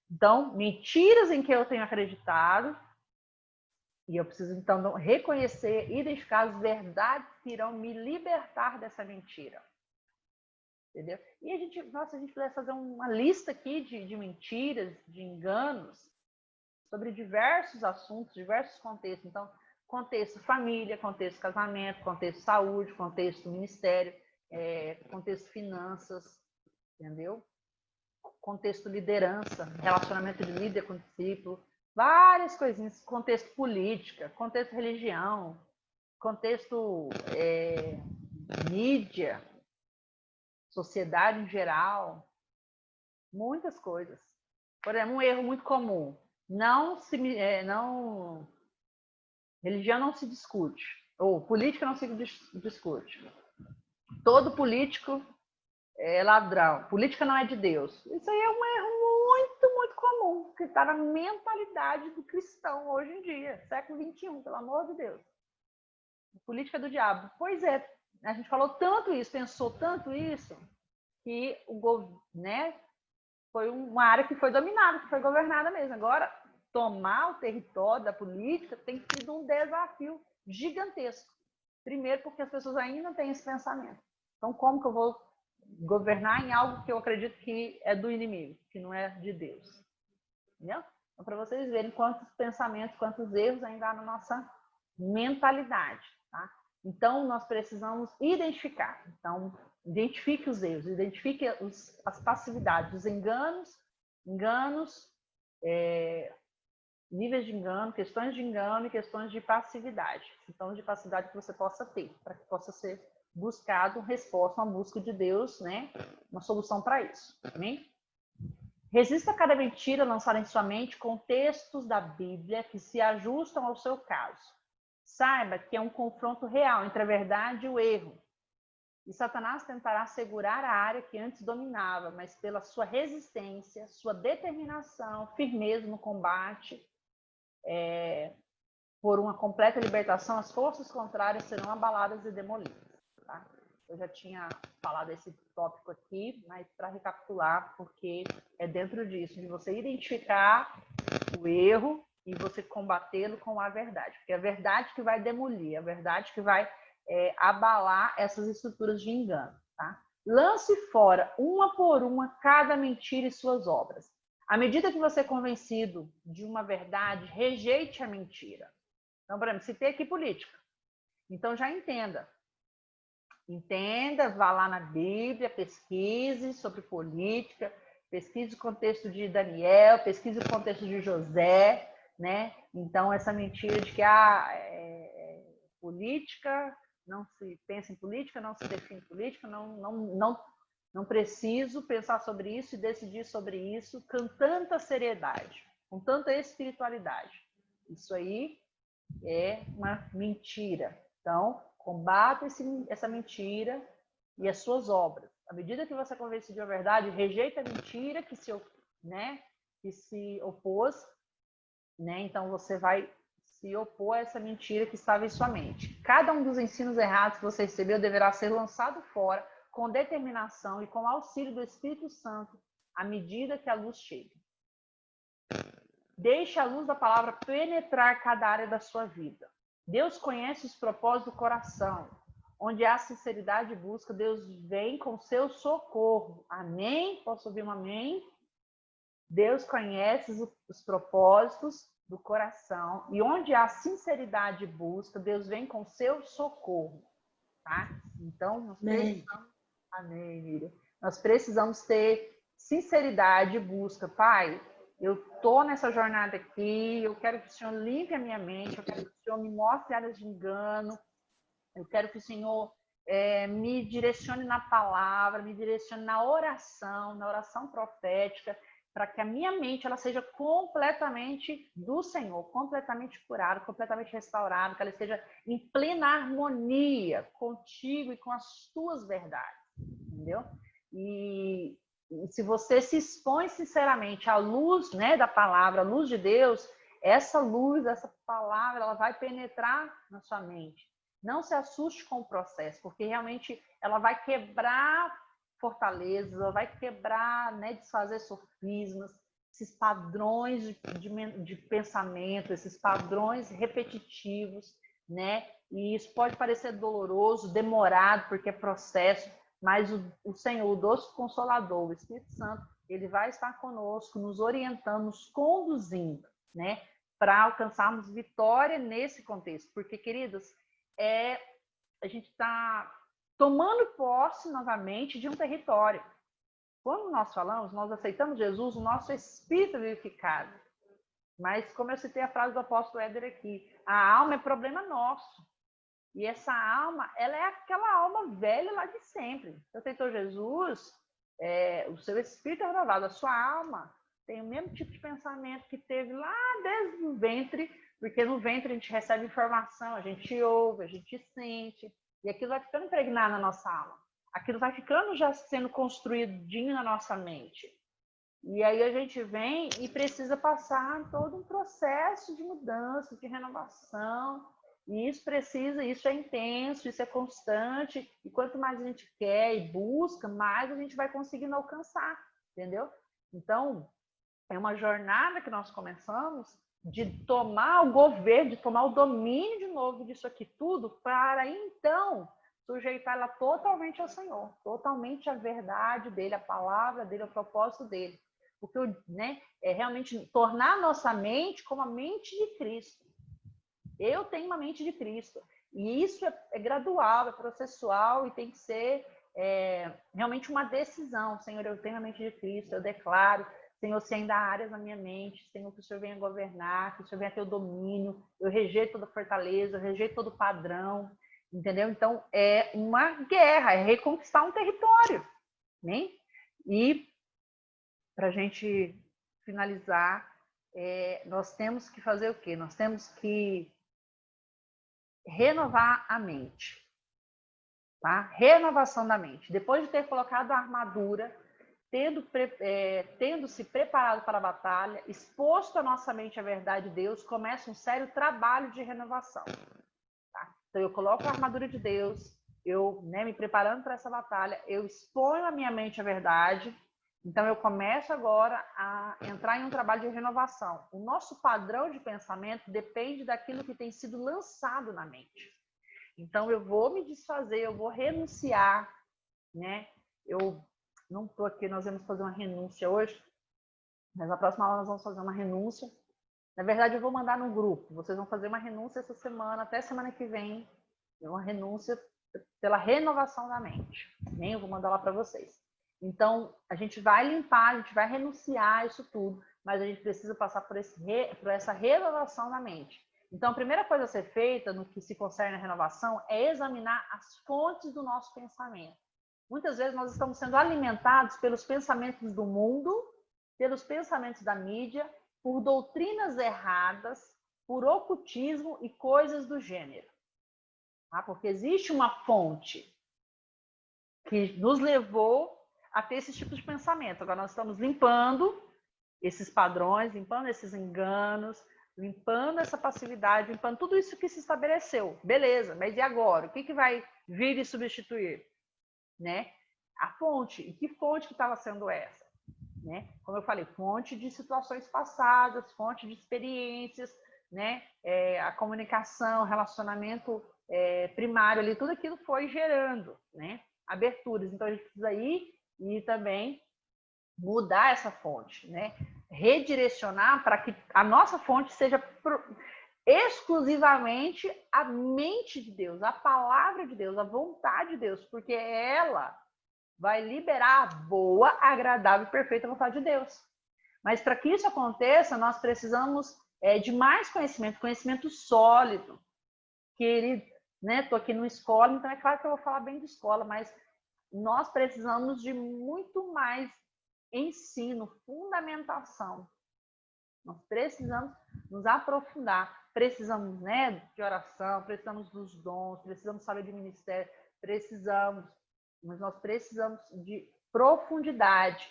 Então, mentiras em que eu tenho acreditado, e eu preciso então reconhecer, identificar as verdades que irão me libertar dessa mentira. Entendeu? E a gente pudesse fazer uma lista aqui de mentiras, de enganos, sobre diversos assuntos, diversos contextos. Então, contexto família, contexto casamento, contexto saúde, contexto ministério, contexto finanças, entendeu? Contexto liderança, relacionamento de líder com discípulo, várias coisinhas, contexto política, contexto religião, contexto mídia, sociedade em geral, muitas coisas. Por exemplo, um erro muito comum, religião não se discute, ou política não se discute. Todo político é ladrão, política não é de Deus. Isso aí é um erro muito, muito comum, que está na mentalidade do cristão hoje em dia, século XXI, pelo amor de Deus. Política do diabo. Pois é, a gente falou tanto isso, pensou tanto isso, que né, foi uma área que foi dominada, que foi governada mesmo. Agora, tomar o território da política tem sido um desafio gigantesco. Primeiro, porque as pessoas ainda têm esse pensamento. Então, como que eu vou governar em algo que eu acredito que é do inimigo, que não é de Deus? Entendeu? Então, para vocês verem quantos pensamentos, quantos erros ainda há na nossa mentalidade. Tá? Então, nós precisamos identificar. Então, identifique os erros, identifique as passividades, os enganos, níveis de engano, questões de engano e questões de passividade. Então, de passividade que você possa ter, para que possa ser buscado resposta, uma busca de Deus, né? Uma solução para isso. Amém? Resista a cada mentira lançada em sua mente com textos da Bíblia que se ajustam ao seu caso. Saiba que é um confronto real entre a verdade e o erro. E Satanás tentará segurar a área que antes dominava, mas pela sua resistência, sua determinação, firmeza no combate, por uma completa libertação, as forças contrárias serão abaladas e demolidas. Tá? Eu já tinha falado esse tópico aqui, mas para recapitular, porque é dentro disso, de você identificar o erro e você combatê-lo com a verdade. Porque é a verdade que vai demolir, é a verdade que vai abalar essas estruturas de engano. Tá? Lance fora, uma por uma, cada mentira e suas obras. À medida que você é convencido de uma verdade, rejeite a mentira. Então, por exemplo, citei aqui política. Então, já entenda. Entenda, vá lá na Bíblia, pesquise sobre política, pesquise o contexto de Daniel, pesquise o contexto de José, né? Então, essa mentira de que política, não se pensa em política, não se define política, não preciso pensar sobre isso e decidir sobre isso com tanta seriedade, com tanta espiritualidade. Isso aí é uma mentira. Então, combata essa mentira e as suas obras. À medida que você é convencido de uma verdade, rejeita a mentira que se opôs, né? Então você vai se opor a essa mentira que estava em sua mente. Cada um dos ensinos errados que você recebeu deverá ser lançado fora com determinação e com auxílio do Espírito Santo à medida que a luz chega. Deixe a luz da palavra penetrar cada área da sua vida. Deus conhece os propósitos do coração. Onde há sinceridade e busca, Deus vem com seu socorro. Amém? Posso ouvir um amém? Deus conhece os propósitos do coração. E onde há sinceridade e busca, Deus vem com seu socorro. Tá? Então, nós precisamos... Amém, Miriam. Nós precisamos ter sinceridade e busca. Pai, eu estou nessa jornada aqui, eu quero que o Senhor limpe a minha mente, eu quero que o Senhor me mostre áreas de engano, eu quero que o Senhor me direcione na palavra, me direcione na oração profética, para que a minha mente ela seja completamente do Senhor, completamente curada, completamente restaurada, que ela esteja em plena harmonia contigo e com as tuas verdades, entendeu? E se você se expõe sinceramente à luz, né, da palavra, à luz de Deus, essa luz, essa palavra, ela vai penetrar na sua mente. Não se assuste com o processo, porque realmente ela vai quebrar fortalezas, ela vai quebrar, né, desfazer sofismas, esses padrões de pensamento, esses padrões repetitivos, né? E isso pode parecer doloroso, demorado, porque é processo, mas o Senhor, o doce Consolador, o Espírito Santo, ele vai estar conosco, nos orientando, nos conduzindo, né? Para alcançarmos vitória nesse contexto. Porque, queridos, a gente está tomando posse novamente de um território. Quando nós falamos, nós aceitamos Jesus, o nosso espírito é vivificado. Mas, como eu citei a frase do apóstolo Éder aqui, a alma é problema nosso. E essa alma, ela é aquela alma velha lá de sempre. Você aceitou Jesus, o seu espírito é renovado, a sua alma tem o mesmo tipo de pensamento que teve lá desde o ventre, porque no ventre a gente recebe informação, a gente ouve, a gente sente, e aquilo vai ficando impregnado na nossa alma. Aquilo vai ficando já sendo construidinho na nossa mente. E aí a gente vem e precisa passar todo um processo de mudança, de renovação, E isso precisa, isso é intenso, isso é constante, e quanto mais a gente quer e busca, mais a gente vai conseguindo alcançar, entendeu? Então, é uma jornada que nós começamos de tomar o governo, de tomar o domínio de novo disso aqui tudo, para então sujeitar ela totalmente ao Senhor, totalmente à verdade dele, à palavra dele, ao propósito dele. Porque, né, é realmente tornar a nossa mente como a mente de Cristo. Eu tenho uma mente de Cristo. E isso é gradual, é processual e tem que ser realmente uma decisão. Senhor, eu tenho a mente de Cristo, eu declaro. Senhor, se ainda há áreas na minha mente, Senhor, que o Senhor venha governar, que o Senhor venha ter o domínio. Eu rejeito toda fortaleza, eu rejeito todo padrão. Entendeu? Então, é uma guerra, é reconquistar um território. Né? E, para a gente finalizar, nós temos que fazer o quê? Nós temos que renovar a mente, tá? Renovação da mente. Depois de ter colocado a armadura, tendo se preparado para a batalha, exposto a nossa mente à verdade de Deus, começa um sério trabalho de renovação. Tá? Então, eu coloco a armadura de Deus, eu, né, me preparando para essa batalha, eu exponho a minha mente à verdade. Então, eu começo agora a entrar em um trabalho de renovação. O nosso padrão de pensamento depende daquilo que tem sido lançado na mente. Então, eu vou me desfazer, eu vou renunciar, né? Eu não estou aqui, nós vamos fazer uma renúncia hoje, mas na próxima aula nós vamos fazer uma renúncia. Na verdade, eu vou mandar no grupo. Vocês vão fazer uma renúncia essa semana, até semana que vem, uma renúncia pela renovação da mente. Eu vou mandar lá para vocês. Então, a gente vai limpar, a gente vai renunciar isso tudo, mas a gente precisa passar por essa renovação da mente. Então, a primeira coisa a ser feita no que se concerne à renovação é examinar as fontes do nosso pensamento. Muitas vezes nós estamos sendo alimentados pelos pensamentos do mundo, pelos pensamentos da mídia, por doutrinas erradas, por ocultismo e coisas do gênero. Tá? Porque existe uma fonte que nos levou a ter esse tipo de pensamento. Agora nós estamos limpando esses padrões, limpando esses enganos, limpando essa passividade, limpando tudo isso que se estabeleceu. Beleza, mas e agora? O que vai vir e substituir? Né? A fonte. E que fonte que estava sendo essa? Né? Como eu falei, fonte de situações passadas, fonte de experiências, né? A comunicação, relacionamento primário ali, tudo aquilo foi gerando, né? Aberturas. Então a gente precisa ir e também mudar essa fonte, né? Redirecionar para que a nossa fonte seja exclusivamente a mente de Deus, a palavra de Deus, a vontade de Deus, porque ela vai liberar a boa, agradável e perfeita vontade de Deus. Mas para que isso aconteça, nós precisamos de mais conhecimento, conhecimento sólido. Querido, né? Estou aqui no escola, então é claro que eu vou falar bem de escola, mas nós precisamos de muito mais ensino, fundamentação. Nós precisamos nos aprofundar, precisamos, né, de oração, precisamos dos dons, precisamos saber de ministério, mas nós precisamos de profundidade.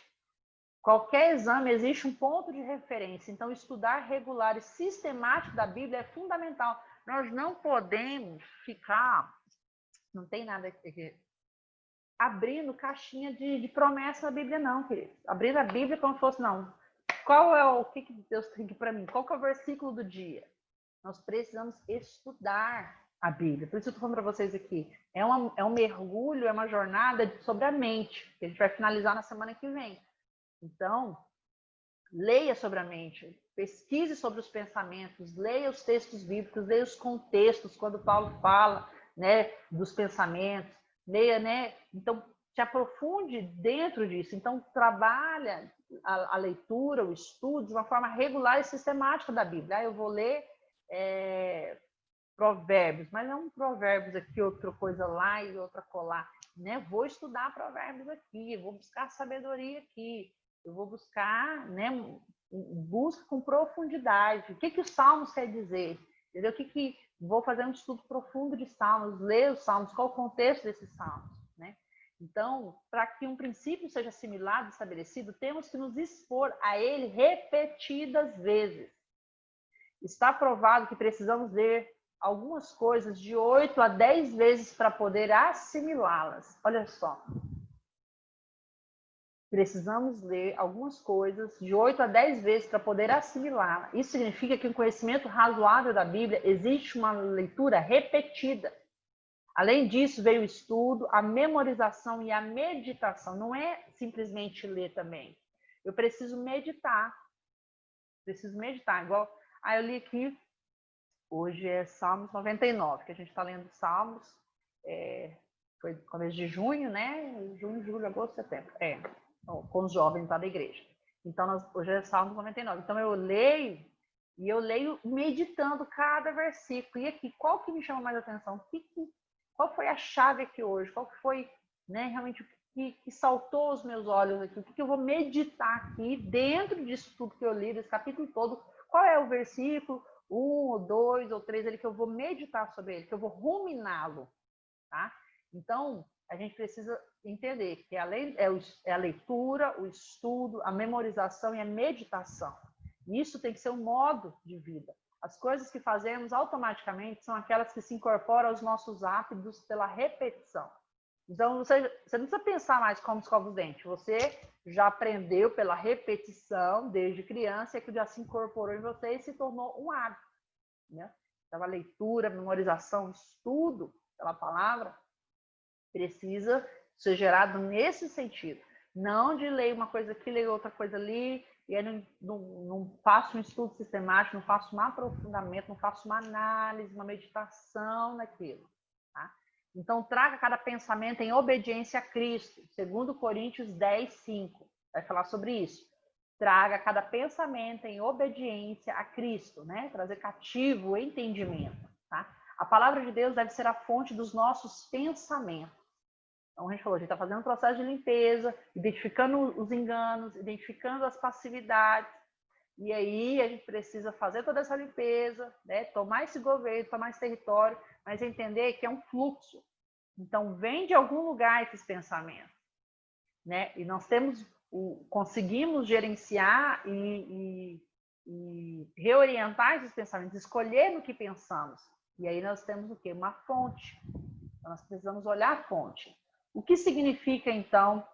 Qualquer exame existe um ponto de referência, então estudar regular e sistemático da Bíblia é fundamental. Nós não podemos ficar, não tem nada aqui, abrindo caixinha de promessa na Bíblia, não, querido. Abrindo a Bíblia como se fosse, não. Qual é o que Deus tem para mim? Qual que é o versículo do dia? Nós precisamos estudar a Bíblia. Por isso eu estou falando para vocês aqui. É um mergulho, é uma jornada sobre a mente, que a gente vai finalizar na semana que vem. Então, leia sobre a mente, pesquise sobre os pensamentos, leia os textos bíblicos, leia os contextos, quando Paulo fala, né, dos pensamentos, leia, né? Então, se aprofunde dentro disso. Então, trabalha a leitura, o estudo, de uma forma regular e sistemática da Bíblia. Eu vou ler Provérbios, mas não Provérbios aqui, outra coisa lá e outra colar. Né? Vou estudar Provérbios aqui, vou buscar sabedoria aqui, eu vou buscar, né, busca com profundidade. O que os Salmos quer dizer? Entendeu? Vou fazer um estudo profundo de Salmos, ler os Salmos, qual o contexto desses Salmos, né? Então, para que um princípio seja assimilado, estabelecido, temos que nos expor a ele repetidas vezes. Está provado que precisamos ler algumas coisas de 8 a 10 vezes para poder assimilá-las. Olha só. Precisamos ler algumas coisas de 8 a 10 vezes para poder assimilá-la. Isso significa que o conhecimento razoável da Bíblia existe uma leitura repetida. Além disso, veio o estudo, a memorização e a meditação. Não é simplesmente ler também. Eu preciso meditar. Igual, eu li aqui, hoje é Salmos 99, que a gente está lendo Salmos, foi começo de junho, né? Junho, julho, agosto, setembro. Com os jovens lá da igreja. Então, hoje é Salmos 99. Então, eu leio meditando cada versículo. E aqui, qual que me chama mais atenção? Qual foi a chave aqui hoje? Qual que foi, né, realmente o que saltou aos meus olhos aqui? O que eu vou meditar aqui dentro disso tudo que eu li, desse capítulo todo? Qual é o versículo 1, ou 2, ou 3 ali que eu vou meditar sobre ele, que eu vou ruminá-lo, tá? Então, a gente precisa entender que além é a leitura, o estudo, a memorização e a meditação. E isso tem que ser um modo de vida. As coisas que fazemos automaticamente são aquelas que se incorporam aos nossos hábitos pela repetição. Então, você não precisa pensar mais como escova os dentes. Você já aprendeu pela repetição desde criança, e aquilo já se incorporou em você e se tornou um hábito, né? Então, a leitura, a memorização, estudo pela palavra precisa ser gerado nesse sentido. Não de ler uma coisa aqui, ler outra coisa ali, e aí não faço um estudo sistemático, não faço um aprofundamento, não faço uma análise, uma meditação naquilo. Tá? Então, traga cada pensamento em obediência a Cristo. 2 Coríntios 10, 5. Vai falar sobre isso. Traga cada pensamento em obediência a Cristo, né? Trazer cativo o entendimento. Tá? A palavra de Deus deve ser a fonte dos nossos pensamentos. Então, a gente falou, a gente está fazendo um processo de limpeza, identificando os enganos, identificando as passividades, e aí a gente precisa fazer toda essa limpeza, né? Tomar esse governo, tomar esse território, mas entender que é um fluxo. Então, vem de algum lugar esses pensamentos, né? E nós conseguimos gerenciar e reorientar esses pensamentos, escolher no que pensamos. E aí nós temos o quê? Uma fonte. Então, nós precisamos olhar a fonte. O que significa, então,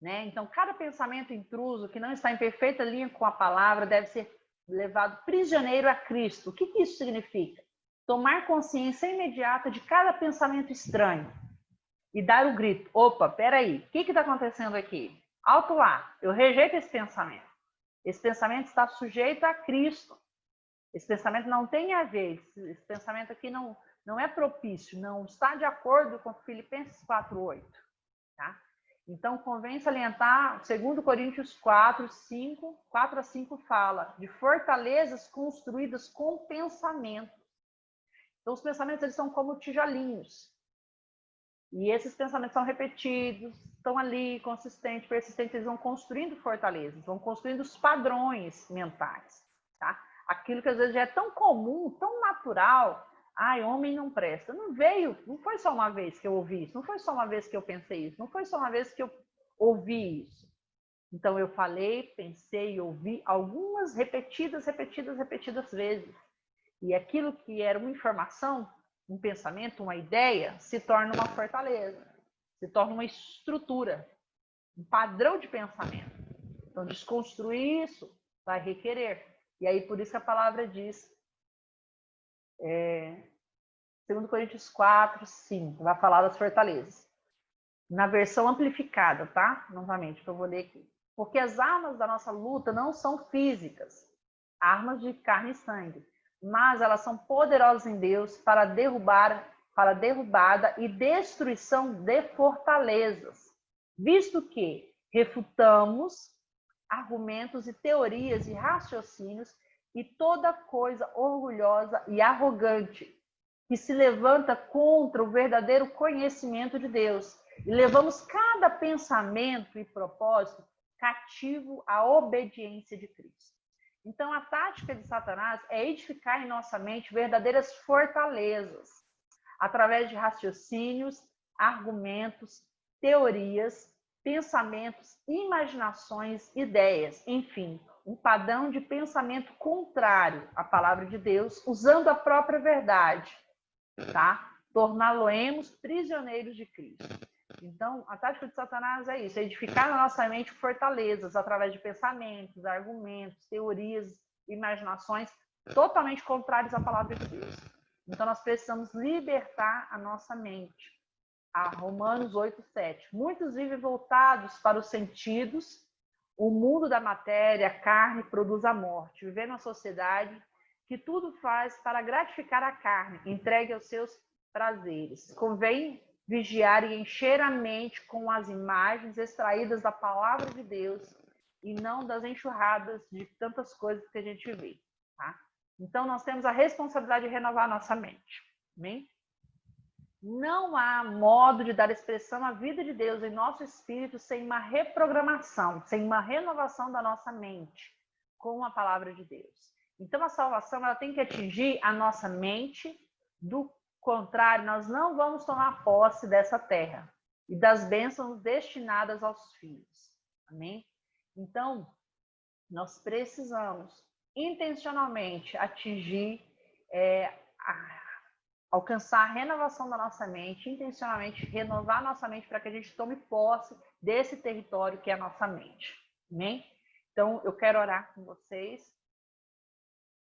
né? Então, cada pensamento intruso que não está em perfeita linha com a palavra deve ser levado prisioneiro a Cristo. O que isso significa? Tomar consciência imediata de cada pensamento estranho e dar o grito. Opa, peraí, o que está acontecendo aqui? Alto lá, eu rejeito esse pensamento. Esse pensamento está sujeito a Cristo. Esse pensamento não tem a ver, esse pensamento aqui não é propício, não está de acordo com Filipenses 4:8, tá? Então, convém salientar, 2 Coríntios 4 a 5 fala de fortalezas construídas com pensamento. Então, os pensamentos eles são como tijolinhos. E esses pensamentos são repetidos, estão ali, consistentes, persistentes, eles vão construindo fortalezas, vão construindo os padrões mentais, tá? Aquilo que às vezes já é tão comum, tão natural. Ai, homem não presta. Não foi só uma vez que eu ouvi isso, não foi só uma vez que eu pensei isso, não foi só uma vez que eu ouvi isso. Então, eu falei, pensei e ouvi algumas repetidas vezes. E aquilo que era uma informação, um pensamento, uma ideia, se torna uma fortaleza, se torna uma estrutura, um padrão de pensamento. Então, desconstruir isso vai requerer. E aí, por isso que a palavra diz, 2 Coríntios 4, 5, vai falar das fortalezas. Na versão amplificada, tá? Novamente, que eu vou ler aqui. Porque as armas da nossa luta não são físicas, armas de carne e sangue, mas elas são poderosas em Deus para derrubada e destruição de fortalezas, visto que refutamos argumentos e teorias e raciocínios e toda coisa orgulhosa e arrogante que se levanta contra o verdadeiro conhecimento de Deus. E levamos cada pensamento e propósito cativo à obediência de Cristo. Então, a tática de Satanás é edificar em nossa mente verdadeiras fortalezas, através de raciocínios, argumentos, teorias, pensamentos, imaginações, ideias, enfim, um padrão de pensamento contrário à palavra de Deus, usando a própria verdade, tá? Torná-lo-emos prisioneiros de Cristo. Então, a tática de Satanás é isso, é edificar na nossa mente fortalezas através de pensamentos, argumentos, teorias, imaginações totalmente contrários à palavra de Deus. Então, nós precisamos libertar a nossa mente. A Romanos 8:7. Muitos vivem voltados para os sentidos, o mundo da matéria, a carne produz a morte. Viver numa sociedade que tudo faz para gratificar a carne, entregue aos seus prazeres. Convém vigiar e encher a mente com as imagens extraídas da palavra de Deus e não das enxurradas de tantas coisas que a gente vê, tá? Então, nós temos a responsabilidade de renovar a nossa mente. Amém? Não há modo de dar expressão à vida de Deus em nosso espírito sem uma reprogramação, sem uma renovação da nossa mente com a palavra de Deus. Então, a salvação ela tem que atingir a nossa mente, do contrário, nós não vamos tomar posse dessa terra e das bênçãos destinadas aos filhos. Amém? Então, nós precisamos intencionalmente atingir, alcançar a renovação da nossa mente, intencionalmente renovar a nossa mente para que a gente tome posse desse território que é a nossa mente. Amém? Então, eu quero orar com vocês.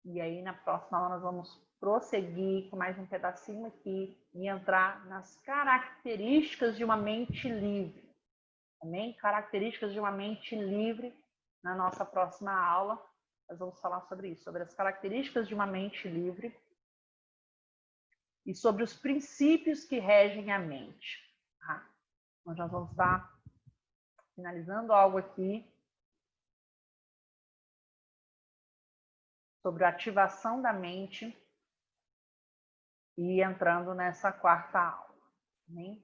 E aí, na próxima aula, nós vamos prosseguir com mais um pedacinho aqui e entrar nas características de uma mente livre. Amém? Características de uma mente livre na nossa próxima aula. Nós vamos falar sobre isso, sobre as características de uma mente livre e sobre os princípios que regem a mente. Tá? Nós já vamos estar finalizando algo aqui sobre a ativação da mente e entrando nessa quarta aula. Né?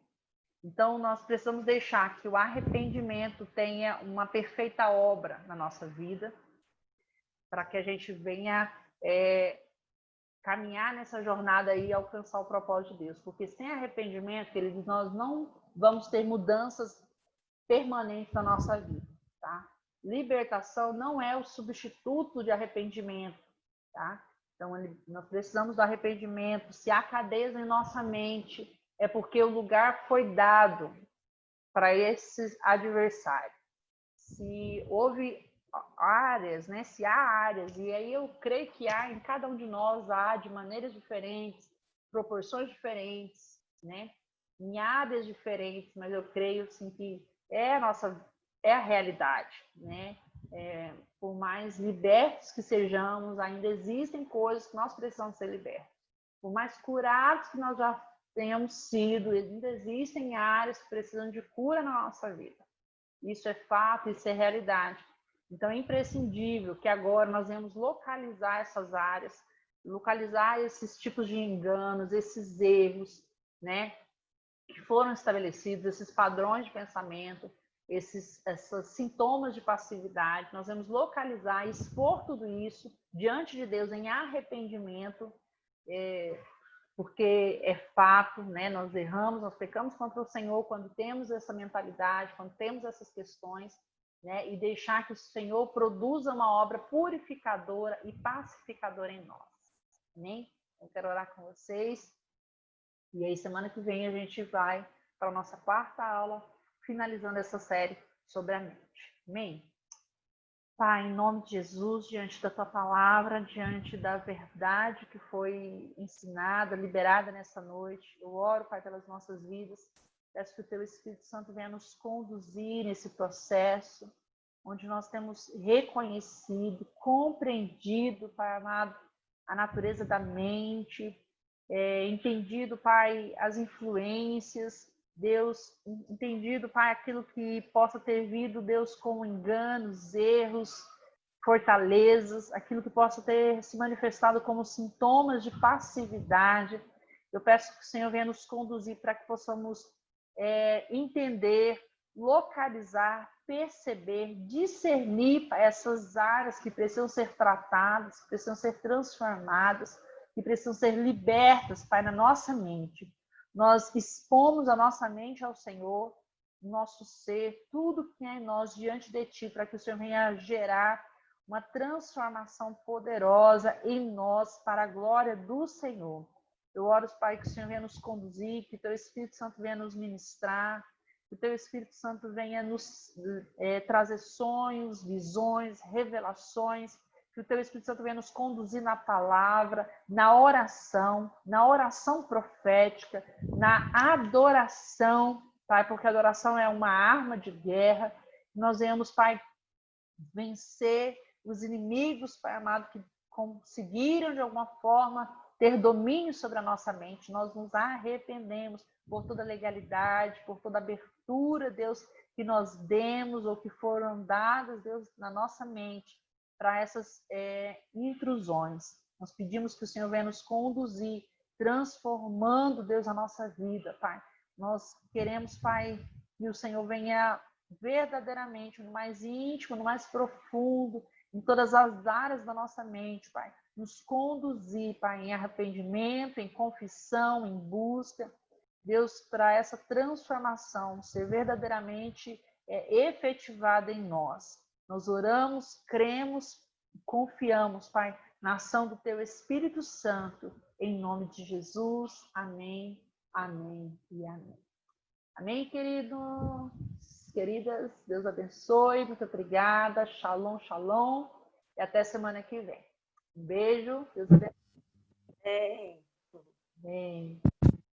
Então, nós precisamos deixar que o arrependimento tenha uma perfeita obra na nossa vida, para que a gente venha caminhar nessa jornada aí e alcançar o propósito de Deus. Porque sem arrependimento, queridos, nós não vamos ter mudanças permanentes na nossa vida. Tá? Libertação não é o substituto de arrependimento. Tá? Então, nós precisamos do arrependimento. Se há cadeias em nossa mente, é porque o lugar foi dado para esses adversários. Se houve áreas, né? Se há áreas, e aí eu creio que há em cada um de nós, há de maneiras diferentes, proporções diferentes, né? Em áreas diferentes, mas eu creio sim que é a realidade, né? Por mais libertos que sejamos, ainda existem coisas que nós precisamos ser libertos. Por mais curados que nós já tenhamos sido, ainda existem áreas que precisam de cura na nossa vida. Isso é fato, isso é realidade. Então, é imprescindível que agora nós venhamos localizar essas áreas, localizar esses tipos de enganos, esses erros, né, que foram estabelecidos, esses padrões de pensamento, esses sintomas de passividade. Nós vamos localizar e expor tudo isso diante de Deus em arrependimento, porque é fato, né? Nós erramos, nós pecamos contra o Senhor quando temos essa mentalidade, quando temos essas questões, né? E deixar que o Senhor produza uma obra purificadora e pacificadora em nós. Amém? Eu quero orar com vocês. E aí, semana que vem, a gente vai para a nossa quarta aula, finalizando essa série sobre a mente. Amém? Pai, em nome de Jesus, diante da Tua palavra, diante da verdade que foi ensinada, liberada nessa noite, eu oro, Pai, pelas nossas vidas. Peço que o Teu Espírito Santo venha nos conduzir nesse processo, onde nós temos reconhecido, compreendido, Pai amado, a natureza da mente, entendido, Pai, as influências, Deus, entendido, Pai, aquilo que possa ter vindo, Deus, com enganos, erros, fortalezas, aquilo que possa ter se manifestado como sintomas de passividade. Eu peço que o Senhor venha nos conduzir para que possamos entender, localizar, perceber, discernir essas áreas que precisam ser tratadas, que precisam ser transformadas, que precisam ser libertas, Pai, na nossa mente. Nós expomos a nossa mente ao Senhor, nosso ser, tudo que é em nós diante de Ti, para que o Senhor venha gerar uma transformação poderosa em nós para a glória do Senhor. Eu oro, Pai, que o Senhor venha nos conduzir, que o Teu Espírito Santo venha nos ministrar, que o Teu Espírito Santo venha nos trazer sonhos, visões, revelações, que o Teu Espírito Santo venha nos conduzir na palavra, na oração profética, na adoração, Pai, porque a adoração é uma arma de guerra. Nós venhamos, Pai, vencer os inimigos, Pai amado, que conseguiram de alguma forma ter domínio sobre a nossa mente. Nós nos arrependemos por toda legalidade, por toda abertura, Deus, que nós demos ou que foram dadas, Deus, na nossa mente para essas intrusões. Nós pedimos que o Senhor venha nos conduzir, transformando, Deus, a nossa vida, Pai. Nós queremos, Pai, que o Senhor venha verdadeiramente, no mais íntimo, no mais profundo, em todas as áreas da nossa mente, Pai, nos conduzir, Pai, em arrependimento, em confissão, em busca, Deus, para essa transformação ser verdadeiramente efetivada em nós. Nós oramos, cremos, confiamos, Pai, na ação do Teu Espírito Santo, em nome de Jesus. Amém, amém e amém. Amém, queridos, queridas, Deus abençoe, muito obrigada, shalom, shalom, e até semana que vem. Um beijo, Deus abençoe. Amém. Amém.